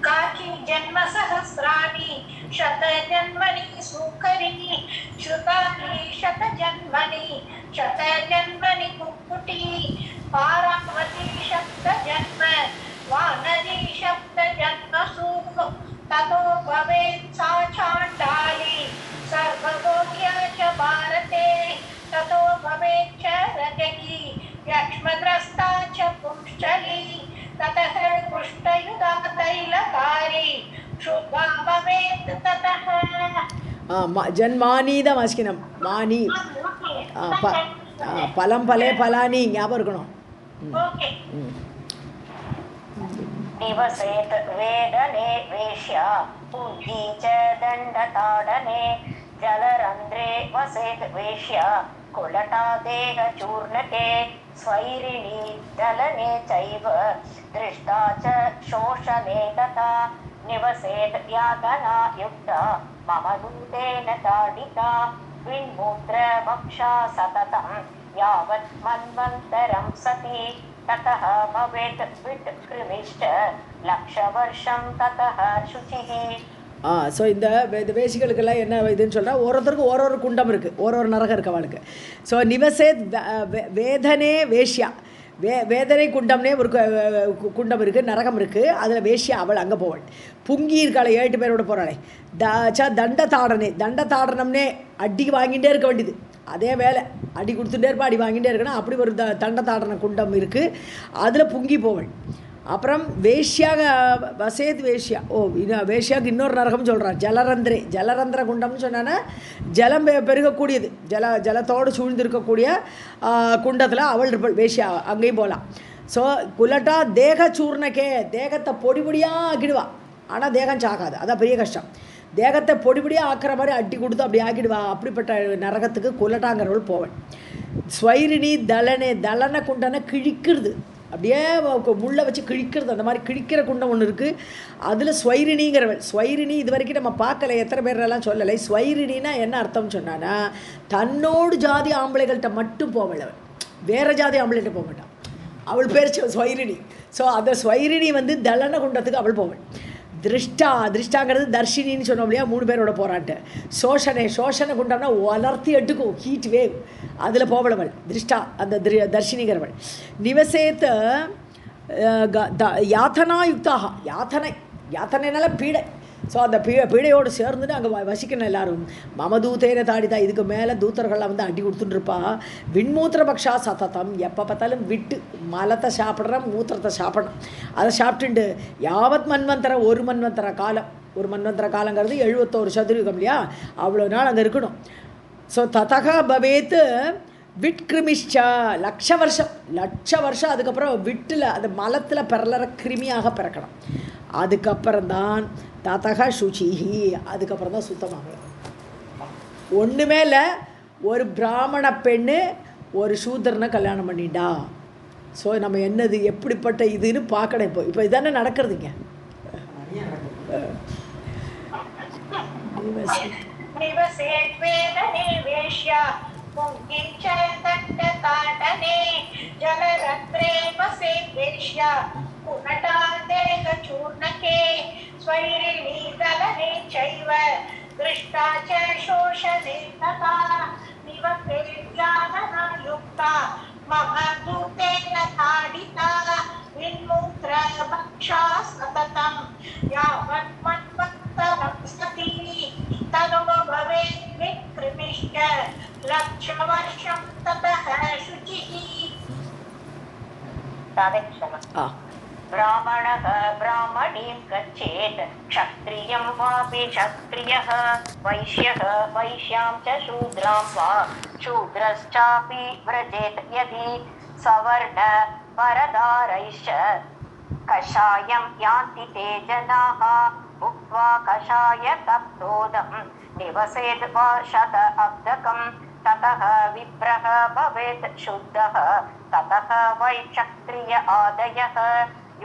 काकी जन्म सहस्राणि शतजन्मनि सूकरी श्रुतानि शतजन्मनि कुक्कुटी पारावती सप्तजन्म वानरी सप्तजन्मसु ततो भवेत् सा चाण्डाली सर्वभोग्या च भारते ततो भवेत् च रजकी यक्ष्मग्रस्ता च पुंश्चली ततः तैलकारी शुद्धा भवेत् ततः ஜன்மானி தான் வாசிக்கணும். மானி பலம் பலே பலானி ஞாபகம் இருக்கணும். निवसेत वेदने वेश्या पुंजी च दण्डताडने जलरन्ध्रे वसेत वेश्या कुलटा देहचूर्णके स्वैरिणी दलने चैव दृष्टा च शोषणे तथा निवसेत यातना युक्ता मम दूतेन ताडिता विन्मूत्रभक्षा सततं यावत् मन्वन्तरं सति ततः भवेत् विट्कृमिश्च लक्षवर्षं ततः शुचिः. ஸோ இந்த வேசிகளுக்கெல்லாம் என்ன இதுன்னு சொல்கிறா, ஒருத்தருக்கு ஒரு குண்டம் இருக்குது, ஒரு நரகம் இருக்குது அவளுக்கு. ஸோ நிவசேத் வேதனே வேஷ்யா, வேதனை குண்டம்னே ஒரு குண்டம் இருக்குது, நரகம் இருக்குது, அதில் வேஷ்யா அவள் அங்கே போவாள். புங்கி இருக்காளே 7 பேரோட போகிறாளே, தண்ட தாடனம்னே அடி வாங்கிட்டே இருக்க வேண்டியது, அதே வேலை அடி கொடுத்துட்டே இருப்பா, அடி வாங்கிட்டே இருக்கணும். அப்படி ஒரு தண்ட தாடன குண்டம் இருக்குது, அதில் புங்கி போவள். அப்புறம் வேஷ்யாக வசேத் வேஷ்யா, வேஷ்யாவுக்கு இன்னொரு நரகம் சொல்கிறார், ஜலரந்திர குண்டம்னு சொன்னான்னா ஜலம் பெருகக்கூடியது, ஜலத்தோடு சூழ்ந்திருக்கக்கூடிய குண்டத்தில் அவள் இருப்பாள் வேஷ்யா, அங்கேயும் போகலாம். ஸோ குலட்டா தேக சூர்ணக்கே, தேகத்தை பொடி பொடியாக ஆக்கிடுவா, ஆனால் தேகம் சாகாது, அதான் பெரிய கஷ்டம். தேகத்தை பொடி பொடியாக ஆக்கிற மாதிரி அட்டி கொடுத்து அப்படி ஆக்கிடுவா. அப்படிப்பட்ட நரகத்துக்கு குலட்டாங்கிறவள் போவள். ஸ்வைரிணி தலனை குண்டனை கிழிக்கிறது, அப்படியே முள்ளை வச்சு கிழிக்கிறது, அந்த மாதிரி கிழிக்கிற குண்டம் ஒன்று இருக்குது, அதில் ஸ்வைரிணிங்கிறவள். ஸ்வைரிணி இது வரைக்கும் நம்ம பார்க்கல, எத்தனை பேரெல்லாம் சொல்லலை. ஸ்வைரிணின்னா என்ன அர்த்தம்னு சொன்னான்னா, தன்னோடு ஜாதி ஆம்பளைகள்கிட்ட மட்டும் போவள் அவள், வேறு ஜாதி ஆம்பளைகிட்ட போக மாட்டான், அவள் பேர் ஸ்வைரிணி. ஸோ அந்த ஸ்வைரிணி தலன குண்டத்துக்கு அவள் போவள். திருஷ்டாங்கிறது தர்ஷினின்னு சொன்னோம் இல்லையா, 3 பேரோட போராட்டு. சோஷனை குண்டம்னா வளர்த்தி எடுக்கும், ஹீட் வேவ், அதில் போவளவள் திருஷ்டா, அந்த தர்ஷினிங்கிறவள். நிவசேத்த யாத்தனா யுக்தாக, யாத்தனைனால பீடை. ஸோ அந்த பீடையோடு சேர்ந்துட்டு அங்கே வசிக்கணும் எல்லாரும். மமதூத்தேன தாடிதா, இதுக்கு மேலே தூத்தர்கள்லாம் அடி கொடுத்துட்டுருப்பா. விண்மூத்திர பக்ஷா சததம், எப்போ பார்த்தாலும் விட்டு மலத்தை சாப்பிட்றோம், மூத்திரத்தை சாப்பிடணும், அதை சாப்பிட்டுண்டு யாவத் மன்வந்தர, ஒரு மன்வந்தர காலங்கிறது 71 சதுரயுகம் இல்லையா, அவ்வளோ நாள் அங்கே இருக்கணும். ஸோ ததகா பவேத்து விட்கிருமிஷ்சா, லட்ச வருஷம் அதுக்கப்புறம் விட்டில் அந்த மலத்தில் பிறலற கிருமியாக பிறக்கணும். அதுக்கப்புறம்தான் ததகா சுச்சிஹி, அதுக்கப்புறம் தான் சுத்தமாகலாம். ஒன்றுமே இல்லை, ஒரு பிராமண பெண்ணு ஒரு சூத்திரனை கல்யாணம் பண்ணிட்டா. ஸோ நம்ம என்னது எப்படிப்பட்ட இதுன்னு பார்க்கணும். இப்போ இதானே நடக்கிறதுங்க. स्वैरिणी दलने चैव दृष्टा च शोषणे तथा निवसेत्यानना युक्ता मम दूतेन ताडिता विन्मूत्र भक्षा सततं यावत् मन्वन्तरं सति तनो भवेत् विकृमिश्च लक्षवर्षं ततः शुचिः. ब्राह्मणः ब्राह्मणीं गच्छेत्, क्षत्रियं वापि क्षत्रियः, वैश्यः वैश्यां च शूद्रां वा शूद्रश्चापि व्रजेत् यदि सवर्ण परदारैश्च कषायं यान्ति ते जनाः भुक्त्वा कषायतप्तोदं निवसेत् वा शत अब्दकं ततः विप्रः भवेत् शुद्धः ततः वै क्षत्रिय आदयः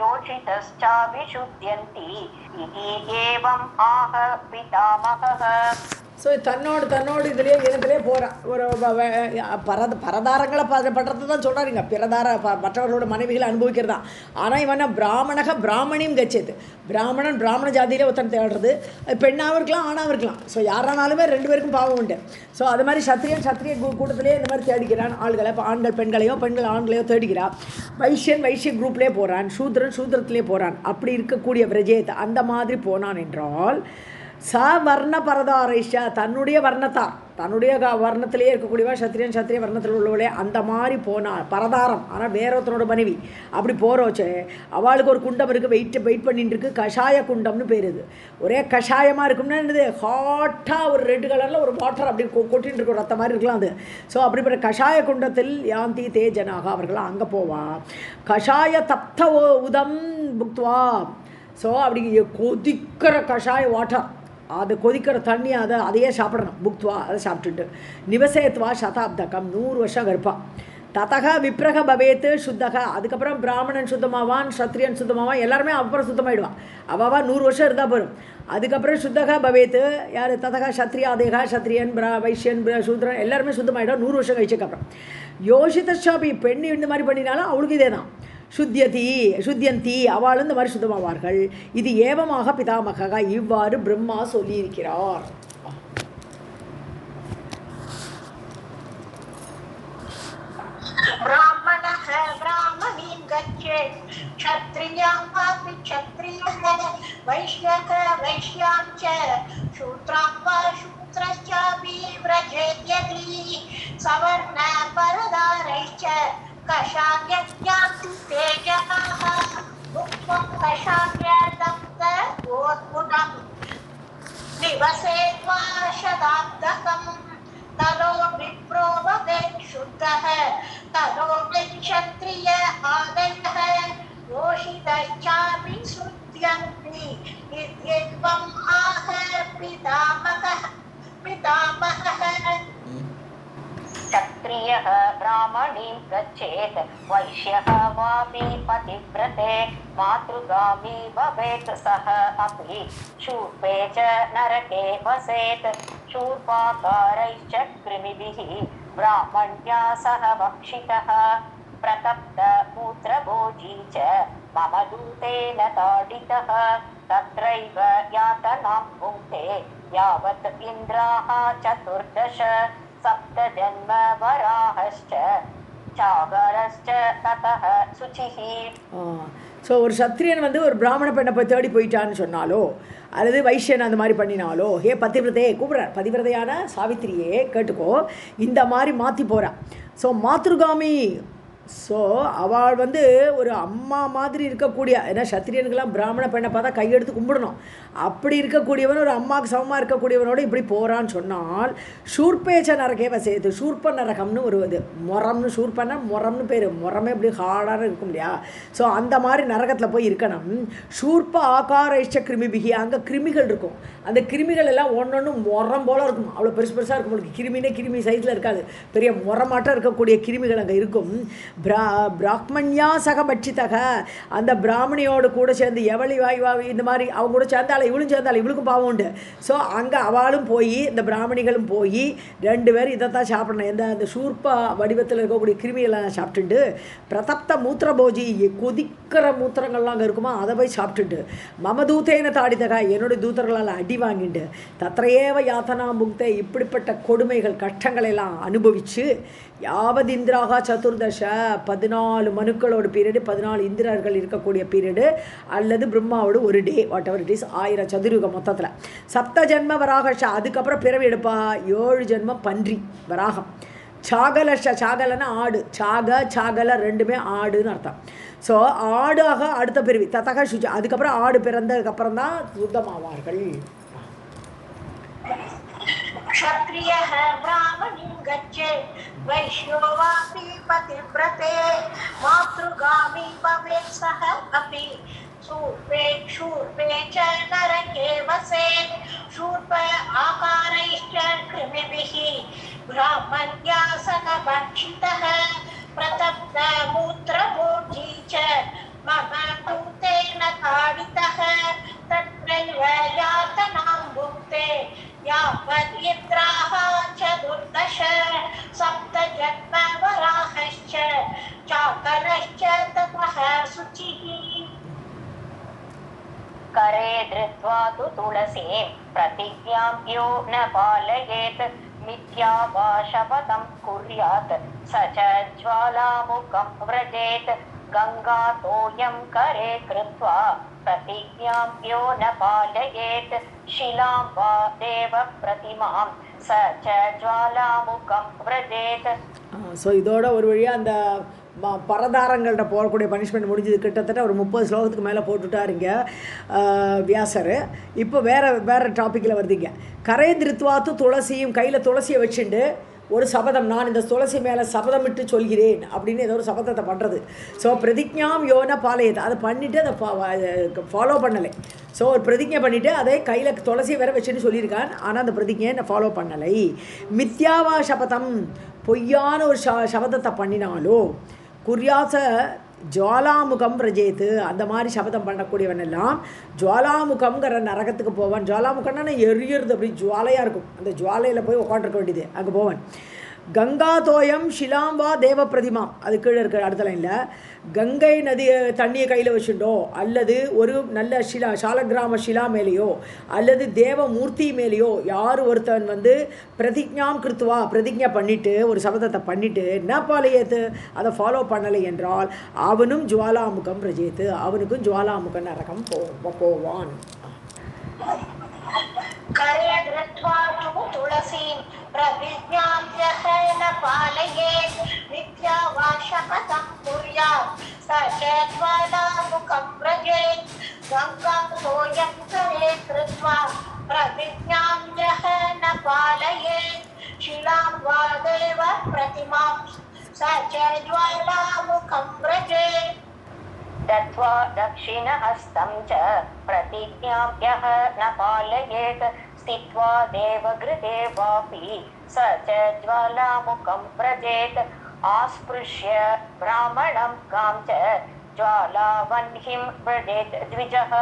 योषितश्चाभिशुद्ध्यन्ति इति एवम् आह पितामहः. ஸோ தன்னோடு இதுலேயே போகிறான். ஒரு பரதாரங்களை படுறது தான் சொல்கிறாருங்க, மற்றவர்களோட மனைவிகளை அனுபவிக்கிறதா. ஆனால் இவன் பிராமணியும் கச்சேது, பிராமண ஜாதியில் ஒருத்தன் தேடுறது, பெண்ணாகவும் இருக்கலாம் ஆணாகவும் இருக்கலாம். ஸோ யாரானாலுமே 2 பேருக்கும் பாவம் உண்டு. ஸோ அது மாதிரி சத்திரிய கூட்டத்திலே இந்த மாதிரி தேடிக்கிறான் ஆள்களை. இப்போ ஆண்கள் பெண்களையோ, பெண்கள் ஆண்களையோ தேடிக்கிறான். வைஷ்ய குரூப்லேயே போகிறான், சூத்திரத்திலே போகிறான். அப்படி இருக்கக்கூடிய விரஜேத் அந்த மாதிரி போனான் என்றால் ச வர்ண பரதாரைஷா, தன்னுடைய வர்ணத்தார் தன்னுடைய வர்ணத்திலேயே இருக்கக்கூடியவா சத்திரிய வர்ணத்தில் உள்ளவளே அந்த மாதிரி போனால் பரதாரம், ஆனால் வேற ஒருத்தனோட மனைவி அப்படி போகிறோச்சே அவளுக்கு ஒரு குண்டம் இருக்குது, வெயிட் பண்ணிட்டு இருக்கு, கஷாய குண்டம்னு பேர். இது ஒரே கஷாயமாக இருக்கும்னா என்னது, ஹாட்டாக ஒரு ரெட் கலரில் ஒரு வாட்டர் அப்படி கொட்டின்னு இருக்கும், ரத்த மாதிரி இருக்கலாம் அது. ஸோ அப்படிப்பட்ட கஷாய குண்டத்தில் யாந்தி தே ஜனாக, அவர்களாம் அங்கே போவா. கஷாய தப்த உதம் புக்துவா, ஸோ அப்படி கொதிக்கிற கஷாய வாட்டர், அது கொதிக்கிற தண்ணி அதையே சாப்பிடணும். புக்துவா அதை சாப்பிட்டுட்டு நிவசேத்வா சதாப்தகம் 100 வருஷம் இருப்பான். ததக விப்ரக பவேத்து சுத்தக, அதுக்கப்புறம் பிராமணன் சுத்தமாவான், சத்திரியன் சுத்தமாவான், எல்லாருமே அப்புறம் சுத்தமாயிடுவான். அவவா 100 வருஷம் இருந்தால் போகும். அதுக்கப்புறம் சுத்தக பவேத்து யார், ததக சத்ரியாதேகா, சத்ரியன் வைஷ்யன் சூத்ரன் எல்லாருமே சுத்தமாயிடும் 100 வருஷம் கழிச்சக்கப்புறம். யோசிதாபி பெண்ணு இந்த மாதிரி பண்ணினாலும் அவளுக்கு இதே தான். சுத்தியந்தி அவளும் இந்த மாதிரி சுத்தமாவார்கள். இது ஏவமாக பிதாமகா, இவ்வாறு பிரம்மா சொல்லியிருக்கிறார். ब्राह्मणः ब्राह्मणीं गच्छेत्, क्षत्रियं वापि क्षत्रियः, वैश्यः वैश्यां च, शूद्रं वा शूद्रश्चापि व्रजेत् यदि, सवर्णपरदारैश्च कषायज्ञान्ति ते जनाः, भुक्त्वा कषायतप्तोद्भुतं निवसेत्वा शताब्दकम्, ततो विप्रो भवेत् शुद्धः, ततो क्षत्रिय आदयः, योषितश्चापि श्रुत्यन्ति, इत्येवम् आह पितामहः. क्षत्रियः ब्राह्मणीं गच्छेत्, वैश्यः वापि पतिव्रते, मातृगामी भवेत् सः अपि, शूर्पे च नरके वसेत्, शूर्पाकारैश्च कृमिभिः ब्राह्मण्या सह भक्षितः, प्रतप्तमूत्रभोजी च मम दूतेन ताडितः, तत्रैव यातनां भुङ्क्ते यावत् इन्द्राः 14 सप्तजन्म वराहश्च चागरश्च ततः शुचिः. ஸோ ஒரு சத்திரியன் வந்து ஒரு பிராமண பெண்ணை போய் தேடி போயிட்டான்னு சொன்னாலோ, அல்லது வைஷ்யன் அந்த மாதிரி பண்ணினாலோ, ஹே பதிவிரதையே கூப்பிட்றார், பதிவிரதையான சாவித்திரியே கேட்டுக்கோ, இந்த மாதிரி மாற்றி போகிறான். ஸோ மாத்ருகாமி, ஸோ அவள் வந்து ஒரு அம்மா மாதிரி இருக்கக்கூடிய, ஏன்னா சத்திரியனுக்கெல்லாம் பிராமண பெண்ணை பார்த்தா கையெடுத்து கும்பிடணும், அப்படி இருக்கக்கூடியவன் ஒரு அம்மாவுக்கு சமமாக இருக்கக்கூடியவனோட இப்படி போகிறான்னு சொன்னால், ஷூர்பேச்ச நரகே வசேது, ஷூர்ப நரகம்னு ஒரு இது, முரம்னு ஷூர்பன்னா முரம்னு பேர், முரமே இப்படி ஹார்டாக இருக்கும் இல்லையா, ஸோ அந்த மாதிரி நரகத்தில் போய் இருக்கணும். ஷூர்ப ஆகாரைஷ்ட கிருமிபிகி, அங்கே கிருமிகள் இருக்கும், அந்த கிருமிகள் எல்லாம் ஒன்று முரம் போல் இருக்கும், அவ்வளோ பெருசாக இருக்கும். உங்களுக்கு கிருமினே கிருமி சைஸில் இருக்காது, பெரிய முரமாட்டம் இருக்கக்கூடிய கிருமிகள் அங்கே இருக்கும். பிராக்மண்யா சக பட்சித்தக, அந்த பிராமணியோடு கூட சேர்ந்து எவளி வாய்வாவி இந்த மாதிரி அவங்க கூட சேர்ந்தாலும் இவளும் சேர்ந்தாலும் இவளுக்கும் பாவம் உண்டு. ஸோ அங்கே அவளும் போய் இந்த பிராமணிகளும் போய் 2 பேரும் இதைத்தான் சாப்பிடணும். அந்த சூர்பா வடிவத்தில் இருக்கக்கூடிய கிருமியெல்லாம் சாப்பிட்டுட்டு, பிரதப்த மூத்திரபோஜி கொதிக்கிற மூத்திரங்கள்லாம் அங்கே இருக்குமா, அதை போய் சாப்பிட்டுட்டு, மமதூத்தேன தாடித்தக என்னுடைய தூத்தர்களால் அடி வாங்கிட்டு, தத்ரையேவ யாத்தனா முக்தே இப்படிப்பட்ட கொடுமைகள் கஷ்டங்களை எல்லாம் அனுபவித்து, யாவது இந்திராக 14 மனுக்களோட பீரியடு, 14 இந்திரர்கள் இருக்கக்கூடிய பீரியடு, அல்லது பிரம்மாவோட ஒரு டே, வாட் எவர் இட் இஸ், 1000 சதுர்யுகம் மொத்தத்தில். 7 ஜென்ம வராகஷ, அதுக்கப்புறம் பிறவி எடுப்பா 7 ஜென்மம் பன்றி வராகம். சாகலஷ, சாகலன்னா ஆடு, சாகல ரெண்டுமே ஆடுன்னு அர்த்தம். ஸோ ஆடாக அடுத்த பிறவி, ததக சுஜி, அதுக்கப்புறம் ஆடு பிறந்ததுக்கப்புறம் தான் சுத்தமாவார்கள். क्षत्रियः ब्राह्मणीं गच्छेत्, वैश्यो वापि पतिव्रते, मातृगामी भवेत् सः अपि, शूर्पे च नरके वसेत्, शूर्प आकारैश्च कृमिभिः ब्राह्मण्या सह भक्षितः, प्रतप्तमूत्रभोजी च मम दूतेन ताडितः, तत्रैव यातनां भुङ्क्ते यावद्यत्राः 14 सप्तजन्म वराहश्च चाकरश्च ततः शुचिः. करे धृत्वा तु तुलसीं प्रतिज्ञां यो न पालयेत्, मिथ्या वा शपथं कुर्यात्, स च ज्वालामुखं व्रजेत्, गङ्गातोयं करे कृत्वा प्रतिज्ञां यो न पालयेत्, शिलां वा देवप्रतिमां स च ज्वालामुखं व्रजेत्. ஸோ இதோட ஒரு வழியாக அந்த பரதாரங்கள்கிட்ட போகக்கூடிய பனிஷ்மெண்ட் முடிஞ்சது. கிட்டத்தட்ட ஒரு 30 ஸ்லோகத்துக்கு மேலே போட்டுட்டாருங்க வியாசர். இப்போ வேறு டாப்பிக்கில் வருதுங்க. கரேந்திருத்வாத்து துளசியும், கையில் துளசியை வச்சுண்டு ஒரு சபதம், நான் இந்த துளசி மேலே சபதமிட்டு சொல்கிறேன் அப்படின்னு ஏதோ ஒரு சபதத்தை பண்ணுறது. ஸோ பிரதிஜ்ஞாம் யோன பாலையது, அதை பண்ணிவிட்டு அதை ஃபாலோ பண்ணலை. ஸோ ஒரு பிரதிஜை பண்ணிவிட்டு அதை கையில் துளசியை வேற வச்சுட்டு சொல்லியிருக்கான். ஆனால் அந்த பிரதிஜையை நான் ஃபாலோ பண்ணலை. மித்யாவா சபதம், பொய்யான ஒரு சபதத்தை பண்ணினாலோ குர்யாச ஜுவாலாமுகம் பிரஜேத்து, அந்த மாதிரி சபதம் பண்ணக்கூடியவன் எல்லாம் ஜுவாலாமுகம்ங்கிற நரகத்துக்கு போவான். ஜுவாலாமுகம்னா எரியுறது, அப்படி ஜுவாலையாக இருக்கும். அந்த ஜுவாலையில் போய் உட்காந்துருக்க வேண்டியது, அங்கே போவான். கங்கா தோயம் ஷிலாம்பா தேவ பிரதிமா, அது கீழே இருக்க அடுத்த லைனில், கங்கை நதி தண்ணியை கையில் வச்சுட்டோ அல்லது ஒரு நல்ல சாலக்கிராம ஷிலா மேலேயோ அல்லது தேவ மூர்த்தி மேலேயோ யார் ஒருத்தன் பிரதிஜ்ஞாம் கிருத்துவா, பிரதிஜ்ஞை பண்ணிவிட்டு ஒரு சபதத்தை பண்ணிவிட்டு என்ன பாலையத்து அதை ஃபாலோ பண்ணலை என்றால் அவனும் ஜுவாலாமுகம் பிரஜேத்து, அவனுக்கும் ஜுவாலாமுக நரகம் போவான். प्रतिज्ञां न पालयेत् मिथ्या वा शपथं कुर्यात् स च ज्वालामुखं व्रजेत्. गङ्गातोयं करे कृत्वा प्रतिज्ञां न पालयेत् शिलां वा देव प्रतिमां स च ज्वालामुखं व्रजेत्. दत्त्वा दक्षिणहस्तं च प्रतिज्ञां यः न पालयेत् स्थित्वा देवगृहे वापि स च ज्वालामुखं व्रजेत्. आस्पृश्य ब्राह्मणं गां च ज्वालावह्निं व्रजेत् द्विजः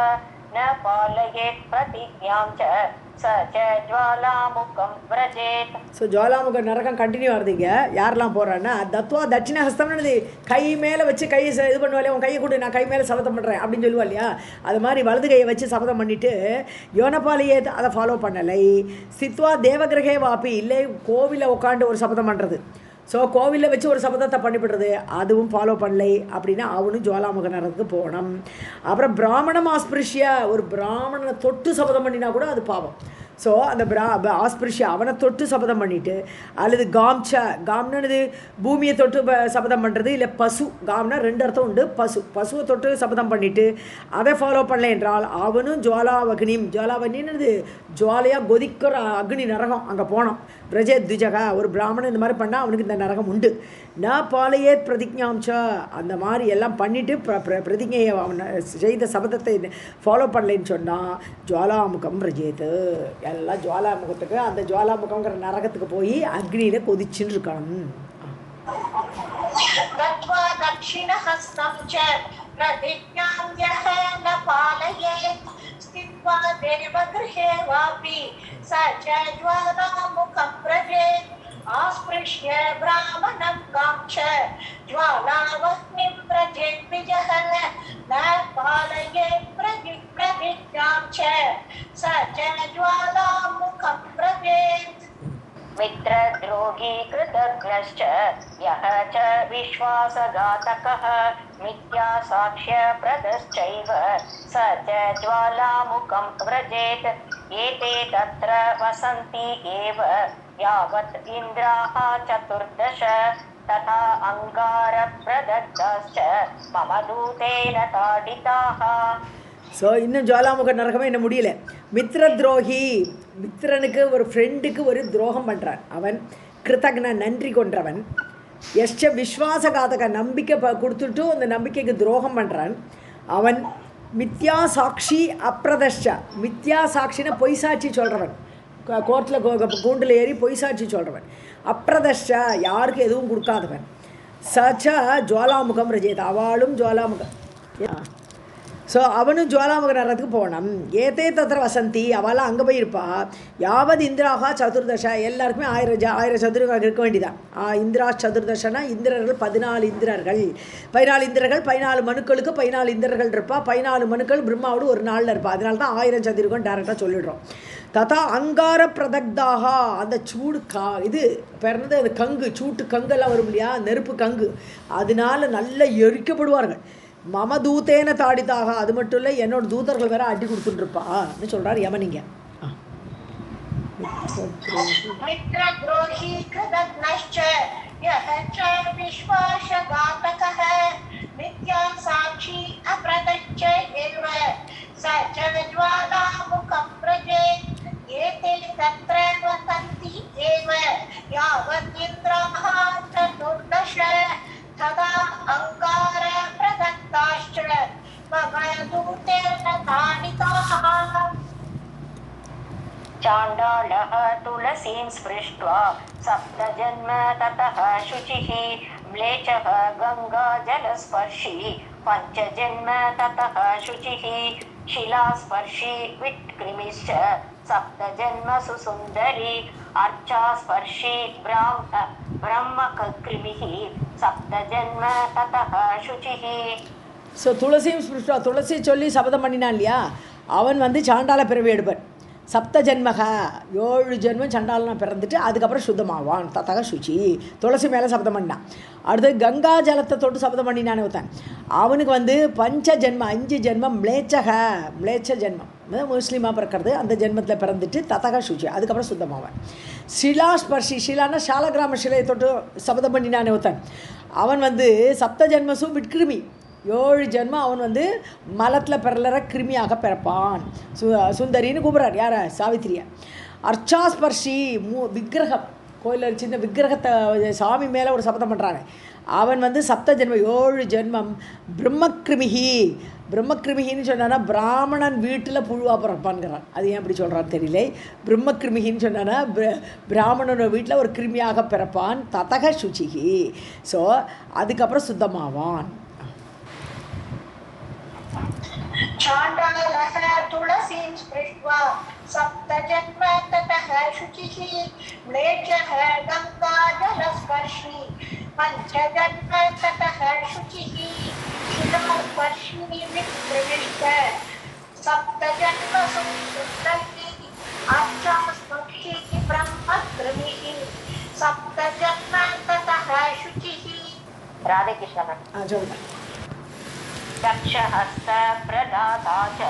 न पालयेत् प्रतिज्ञां च स च ज्वालामुखं व्रजेत्. ஸோ ஜுவாலாமுக நரகம் கண்டினியூ ஆகுதுங்க. யாரெல்லாம் போகிறான்னா தத்வா தட்சிண ஹஸ்தம்னு கை மேலே வச்சு கை இது பண்ணுவாள், உன் கையை கொடு நான் கை மேலே சபதம் பண்ணுறேன் அப்படின்னு சொல்லுவா இல்லையா, அது மாதிரி வலது கையை வச்சு சபதம் பண்ணிவிட்டு யோனபாலியே அதை ஃபாலோ பண்ணலை. சித்வா தேவகிரகே வாப்பி, இல்லை கோவிலில் உட்காந்து ஒரு சபதம் பண்ணுறது. ஸோ கோவிலில் வச்சு ஒரு சபதத்தை பண்ணிவிடுறது, அதுவும் ஃபாலோ பண்ணலை அப்படின்னா அவனும் ஜுவாலாமுக நரகத்துக்கு போகணும். அப்புறம் பிராமணம் ஆஸ்பிருஷ்யா, ஒரு பிராமணனை தொட்டு சபதம் பண்ணினா கூட அது பாவம். ஸோ அந்த ஆஸ்பிருஷ்யா அவனை தொட்டு சபதம் பண்ணிவிட்டு, அல்லது காம்னது பூமியை தொட்டு சபதம் பண்ணுறது, இல்லை பசு, காம்னா 2 அர்த்தம் உண்டு. பசுவை தொட்டு சபதம் பண்ணிவிட்டு அதை ஃபாலோ பண்ணல என்றால் அவனும் ஜுவாலாவக்னின்னு ஜுவாலையாக கொதிக்கிற அக்னி நரகம் அங்கே போனோம். பிரஜே துஜகா, ஒரு பிராமணன் இந்த மாதிரி பண்ணால் அவனுக்கு இந்த நரகம் உண்டு. ந பாலையேத் பிரதிஜ்ஞாம்சா, அந்த மாதிரி எல்லாம் பண்ணிவிட்டு பிரதிஜையை அவன் செய்த சபதத்தை ஃபாலோ பண்ணலைன்னு சொன்னால் ஜுவாலாமுகம் பிரஜேத்து, எல்லாம் ஜுவாலாமுகத்துக்கு, அந்த ஜுவாலாமுகங்கிற நரகத்துக்கு போய் அக்னியில் கொதிச்சுன்னு இருக்கணும். दक्षिणहस्तं च प्रतिज्ञां यः न पालयेत् स्थित्वा देवगृहे वापि स च ज्वालामुखं व्रजेत्. आस्पृश्य ब्राह्मणं गां च ज्वालावह्निं व्रजेत् द्विजः न पालयेत् प्रतिज्ञां च स च ज्वालामुखं व्रजेत्. मित्रद्रोही कृतघ्नश्च यः च विश्वासघातकः मिथ्या साक्ष्यप्रदश्चैव स च ज्वालामुखं व्रजेत्. एते तत्र वसन्ति एव यावत् इन्द्राः 14 तथा अंगारप्रदग्धाश्च मम दूतेन ताडिताः. ஸோ இன்னும் ஜுவாலாமுக நரகமே என்ன முடியல. மித்ர துரோகி, மித்திரனுக்கு ஒரு ஃப்ரெண்டுக்கு ஒரு துரோகம் பண்ணுறான். அவன் கிருத்தக்ன நன்றி கொன்றவன். எஷ்ட விஸ்வாசகாதக, நம்பிக்கை கொடுத்துட்டு அந்த நம்பிக்கைக்கு துரோகம் பண்ணுறான். அவன் மித்யா சாட்சி அப்பிரதஷ்ட, மித்யா சாட்சினா பொய் சாட்சி சொல்கிறவன், கோர்ட்டில் கூண்டில் ஏறி பொய் சாட்சி சொல்கிறவன். அப்பிரதஷ்ட, யாருக்கு எதுவும் கொடுக்காதவன். சச்ச ஜுவாலாமுகம் ரஜேத், அவளும் ஜுவாலாமுகம். ஸோ அவனும் ஜுவாலாமுக நரகத்துக்கு போகணும். ஏதே தத்திர வசந்தி, அவெல்லாம் அங்கே போயிருப்பா. யாவது இந்திராகா 14, எல்லாருக்குமே 1000 சதுரங்க இருக்க வேண்டியதான். இந்திரா சதுர்தசனா இந்திரர்கள் 14 இந்திரர்கள், 14 மனுக்களுக்கு 14 இந்திரர்கள் இருப்பா. 14 மனுக்கள் பிரம்மாவோடு ஒரு நாளில் இருப்பா. அதனால தான் 1000 சதுரகம் டேரெக்டாக சொல்லிடுறோம். ததா அங்கார பிரதக்தாக, அந்த சூடு இது பிறந்தது அந்த கங்கு, சூட்டு கங்கெல்லாம் வரும் இல்லையா, நெருப்பு கங்கு, அதனால நல்லா எரிக்கப்படுவார்கள். மம தூத்தேன தாடித்தாக, அது மட்டும் இல்லை என்னோட தூதர்கள் வேற அடி கொடுத்துட்டுருப்பான்னு சொல்கிறார் யமனிங்க. मित्रद्रोही कृतघ्नश्च यः च विश्वासघातकः मिथ्या साक्षी अप्रतच्च एव स च ज्वालामुखं व्रजेत् एते तत्र वसन्ति एव यावत् इन्द्राः चतुर्दश तदा अङ्गार प्रदत्ताश्च मम दूतेन ताडिताः चाण्डालः तुलसीं स्पृष्ट्वा सप्तजन्म ततः शुचिः म्लेच्छः गङ्गाजलस्पर्शी पञ्चजन्म ततः शुचिः शिलास्पर्शी विट्कृमिश्च सप्तजन्मसु सुन्दरी अर्चास्पर्शी ब्रह्मकृमिः सप्तजन्म ततः शुचिः. ஸோ துளசியும் ஸ்பிருஷ்டா துளசி சொல்லி சபதம் பண்ணினான் இல்லையா, அவன் வந்து சாண்டால பிறவி எடுப்பன். சப்த ஜென்மக 7 ஜென்மம் சண்டாலனா பிறந்துட்டு அதுக்கப்புறம் சுத்தமாவான். தத்தக சுச்சி துளசி மேலே சபதம் பண்ணினான். அடுத்து கங்கா ஜலத்தை தொட்டு சபதம் பண்ணினானே ஒருத்தன், அவனுக்கு வந்து பஞ்ச ஜென்மம் 5 ஜென்மம் மிளேச்ச ஜென்மம் முஸ்லீமாக பிறக்கிறது, அந்த ஜென்மத்தில் பிறந்துட்டு தத்தக சுச்சி அதுக்கப்புறம் சுத்தமாவான். ஷிலாஸ்பர்ஷி ஷிலான்னா ஷாலகிராம சிலையை தொட்டு சபதம் பண்ணினானே ஒருத்தன், அவன் வந்து சப்த ஜென்மசும் விட்கிருமி 7 ஜென்மம் அவன் வந்து மலத்தில் பிறலற கிருமியாக பிறப்பான். சுந்தரின்னு கூப்பிட்றார் யாரை, சாவித்திரியை. அர்ச்சாஸ்பர்ஷி விக்கிரகம் கோயிலில் சின்ன விக்கிரகத்தை சாமி மேலே ஒரு சபதம் பண்ணுறாங்க, அவன் வந்து சப்த ஜென்மம் 7 ஜென்மம் பிரம்மக்கிருமிகின்னு சொன்னான்னா பிராமணன் வீட்டில் புழுவாக பிறப்பான்ங்கிறான். அது ஏன் அப்படி சொல்கிறான்னு தெரியல. பிரம்மக்கிருமிகின்னு சொன்னான்னா பிராமணனோட வீட்டில் ஒரு கிருமியாக பிறப்பான். ததக சுச்சிகி, ஸோ அதுக்கப்புறம் சுத்தமாவான். चाण्डालः तुलसीं स्पृष्ट्वा सप्तजन्म ततः शुचिः म्लेच्छः गङ्गाजलस्पर्शी पञ्चजन्म ततः शुचिः शिलास्पर्शी विक्रमिश्च सप्तजन्मसु सुन्दरी अर्चास्पर्शी ब्रह्मकृमिः सप्तजन्म ततः शुचिः. राधे कृष्ण. சொல்லுங்கள். दक्षहस्त प्रदाता च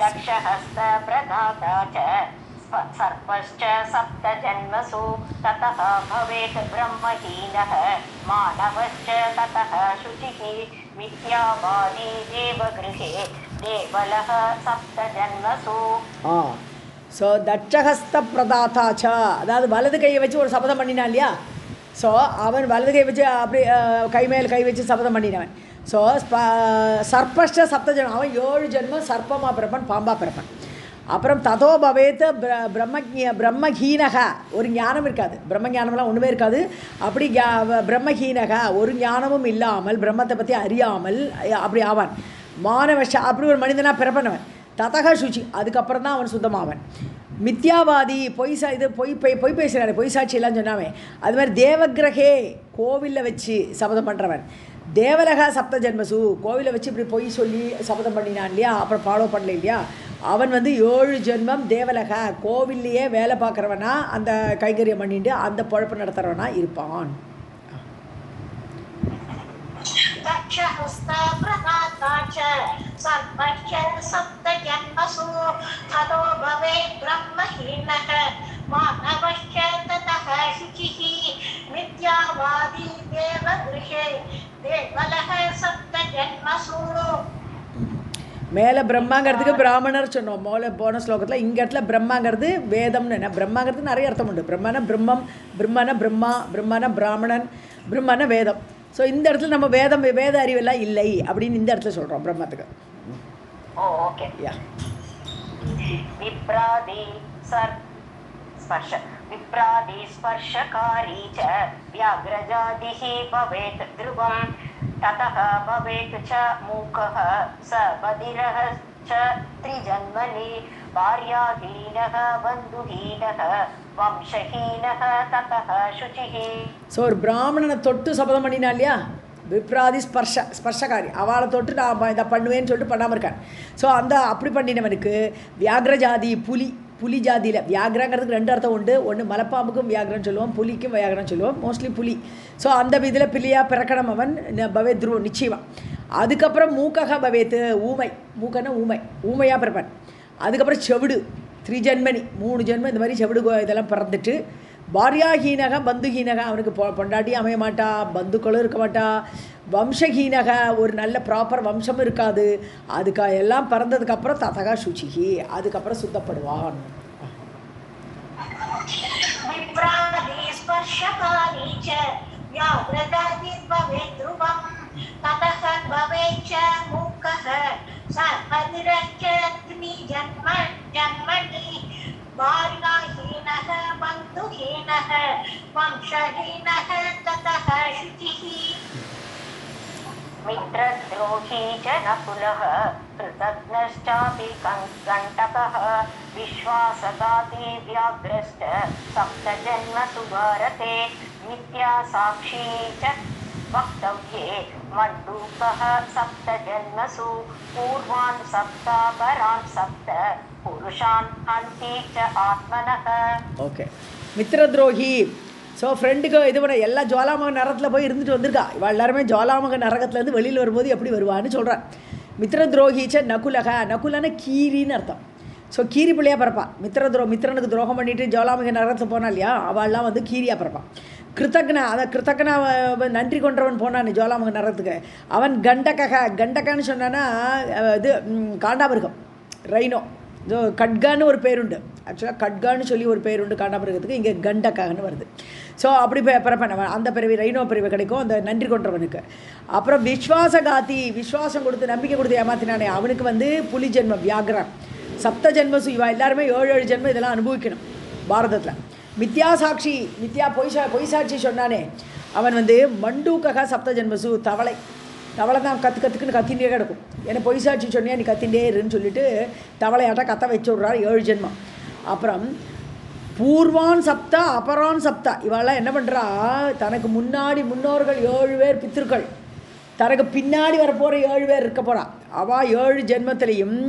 दक्षहस्त प्रदाता च सर्पश्च सप्तजन्मसु ततः भवेत् ब्रह्महीनः मानवश्च ततः शुचिः मिथ्यावादी देवगृहे देवलः सप्तजन्मसु. ஸோ தட்சஹஸ்த பிரதாதாச்சா, அதாவது வலது கையை வச்சு ஒரு சபதம் பண்ணினான் இல்லையா, ஸோ அவன் வலது கை வச்சு அப்படி கை மேல் கை வச்சு சபதம் பண்ணினவன். ஸோ சர்ப்பஷ்ட சப்தஜன்மம், அவன் 7 ஜென்மம் சர்ப்பமாக பிறப்பான், பாம்பாக பிறப்பான். அப்புறம் ததோ பவேத் பிரம்மஹீனக, ஒரு ஞானம் இருக்காது, பிரம்ம ஞானம்லாம் ஒன்றுமே இருக்காது. அப்படி பிரம்மஹீனக, ஒரு ஞானமும் இல்லாமல் பிரம்மத்தை பற்றி அறியாமல் அப்படி ஆவான். மானவஷ, அப்படி ஒரு மனிதனாக பிறப்பனவன். ததக சுச்சி, அதுக்கப்புறம் தான் அவன் சுத்தமாவன். மித்யாவாதி, பொய் பேசுகிறாரு, பொய் சாட்சியெல்லாம் சொன்னாவே. அது மாதிரி தேவகிரகே, கோவிலில் வச்சு சபதம் பண்ணுறவன். தேவலக சப்த ஜென்மசு, கோவிலை வச்சு இப்படி பொய் சொல்லி சபதம் பண்ணினான் இல்லையா, அப்புறம் ஃபாலோ பண்ணல இல்லையா, அவன் வந்து 7 ஜென்மம் தேவலக, கோவில்லையே வேலை பார்க்குறவனா, அந்த கைங்கரியம் பண்ணிட்டு அந்த பொழப்பு நடத்துகிறவனா இருப்பான். दक्षहस्त प्रदाता च सर्पश्च सप्तजन्मसु ततो भवेत् ब्रह्महीनः मानवश्च ततः शुचिः मिथ्यावादी देवगृहे देवलः सप्तजन्मसु. மேலே பிரம்மாங்கிறதுக்கு பிராமணர் சொன்னோம் போன ஸ்லோகத்தில். இங்கே இடத்துல பிரம்மாங்கிறது வேதம்னு என்ன, பிரம்மாங்கிறது நிறைய அர்த்தம் உண்டு. பிரம்மனா பிரம்மம், பிரம்மனா பிரம்மா, பிரம்மனா பிராமணன், பிரம்மனா வேதம். ஸோ இந்த இடத்துல நம்ம வேத அறிவெல்லாம் இல்லை அப்படின்னு இந்த இடத்துல சொல்கிறோம் பிரம்மத்துக்கு. ஓகே. विप्रादि स्पर्शकारी च व्याघ्रजादिः भवेत् ध्रुवं ततः भवेत् च मूकः स बधिरः च त्रिजन्मनि भार्याहीनः बन्धुहीनः वंशहीनः ततः शुचिः. ஸோ ஒரு பிராமணனை தொட்டு சபதம் பண்ணினா இல்லையா, விப்ராதி ஸ்பர்ஷகாரி, அவளை தொட்டு நான் இதை பண்ணுவேன்னு சொல்லிட்டு பண்ணாமல் இருக்கான். ஸோ அந்த அப்படி பண்ணினவனுக்கு வியாக்ர ஜாதி, புலி ஜாதியில், வியாக்ராங்கிறதுக்கு 2 அர்த்தம் உண்டு. ஒன்று மலைப்பாம்புக்கும் வியாக்ரன்னு சொல்லுவோம், புலிக்கும் வியாக்ரன்னு சொல்லுவோம், மோஸ்ட்லி புலி. ஸோ அந்த இதில் பிள்ளையாக பிறக்கணும் அவன் பவே துருவம் நிச்சயமாக. அதுக்கப்புறம் மூக்கக பவேத்து ஊமை, மூக்கன்னா ஊமை, ஊமையாக பிறப்பான். அதுக்கப்புறம் செவிடு, 3 ஜென்மனி, 3 ஜென்மம் இந்த மாதிரி செவிடு இதெல்லாம் பிறந்துட்டு பாரியாஹீனக பந்துஹீனக, அவனுக்கு பொண்டாட்டியும் அமைய மாட்டா, பந்துக்களும் இருக்க மாட்டா, வம்சஹீனக, ஒரு நல்ல ப்ராப்பர் வம்சமும் இருக்காது. எல்லாம் பிறந்ததுக்கப்புறம் ததகா சுச்சிஹி, அதுக்கப்புறம் சுத்தப்படுவான். भार्याहीनः बन्धुहीनः वंशहीनः ततः शुचिः मित्रद्रोही च नकुलः कृतज्ञश्चापि कण्टकः विश्वासघाती व्याघ्रश्च सप्तजन्मसु भारते मिथ्यासाक्षी च वक्तव्ये मण्डूकः सप्तजन्मसु पूर्वान् सप्त परान् सप्त पुरुषान् हन्ति च आत्मनः. ஓகே, மித்திரத்ரோஹி. ஸோ ஃப்ரெண்டுக்கு இது பண்ண எல்லா ஜுவாலாமக நரகத்தில் போய் இருந்துட்டு வந்திருக்கா. இவள் எல்லாருமே ஜுவாலாமக நரகத்துலேருந்து வெளியில் வரும்போது எப்படி வருவான்னு சொல்கிறான். மித்திரத்ரோஹிச்ச நகுலக, நகுலன கீரின்னு அர்த்தம். ஸோ கீரி பிள்ளையாக பிறப்பான். மித்திரனுக்கு துரோகம் பண்ணிட்டு ஜுவாலாமக நரகத்தில் போனா இல்லையா, அவள்லாம் வந்து கீரியாக பிறப்பான். கிருத்தக்னா, அதை கிருத்தக்னா நன்றி கொன்றவன் போனான் ஜுவாலாமக நரகத்துக்கு, அவன் கண்டகன்னு சொன்னான்னா இது காண்டாமிருகம், ரைனோ. ஸோ கட்கான்னு ஒரு பேருண்டு, ஆக்சுவலாக கட்கான்னு சொல்லி ஒரு பேருண்டு காண்டாமிருகத்துக்கு, இங்கே கண்டகன்னு வருது. ஸோ அப்படி பிறப்பான் அவன். அந்த பிறவி ரைனோ பிறவி கிடைக்கும் அந்த நன்றி கொன்றவனுக்கு. அப்புறம் விஸ்வாசகாதி, விஸ்வாசம் கொடுத்து நம்பிக்கை கொடுத்து ஏமாத்தினானே அவனுக்கு வந்து புலி ஜென்மம் வியாகரம். சப்த ஜென்மசு, இவா எல்லாருமே 7 ஜென்மம் இதெல்லாம் அனுபவிக்கணும் பாரதத்தில். மித்யாசாட்சி, பொய் சாட்சி சொன்னானே அவன் வந்து மண்டூக்கக சப்த ஜென்மசு, தவளை தான் கற்றுக்குன்னு கத்தின்றே கிடக்கும். ஏன்னா பொய் சாட்சி சொன்னியா நீ கத்தின்றே இருன்னு சொல்லிட்டு தவளையாட்ட கத்த வச்சு விட்றாரு 7 ஜென்மம். அப்புறம் பூர்வான் சப்தா அபரான் சப்தா, இவெல்லாம் என்ன பண்ணுறா, தனக்கு முன்னாடி முன்னோர்கள் 7 பேர் பித்திருக்கள், தனக்கு பின்னாடி வரப்போகிற 7 பேர் இருக்க போகிறான். அவள் 7 ஜென்மத்திலையும்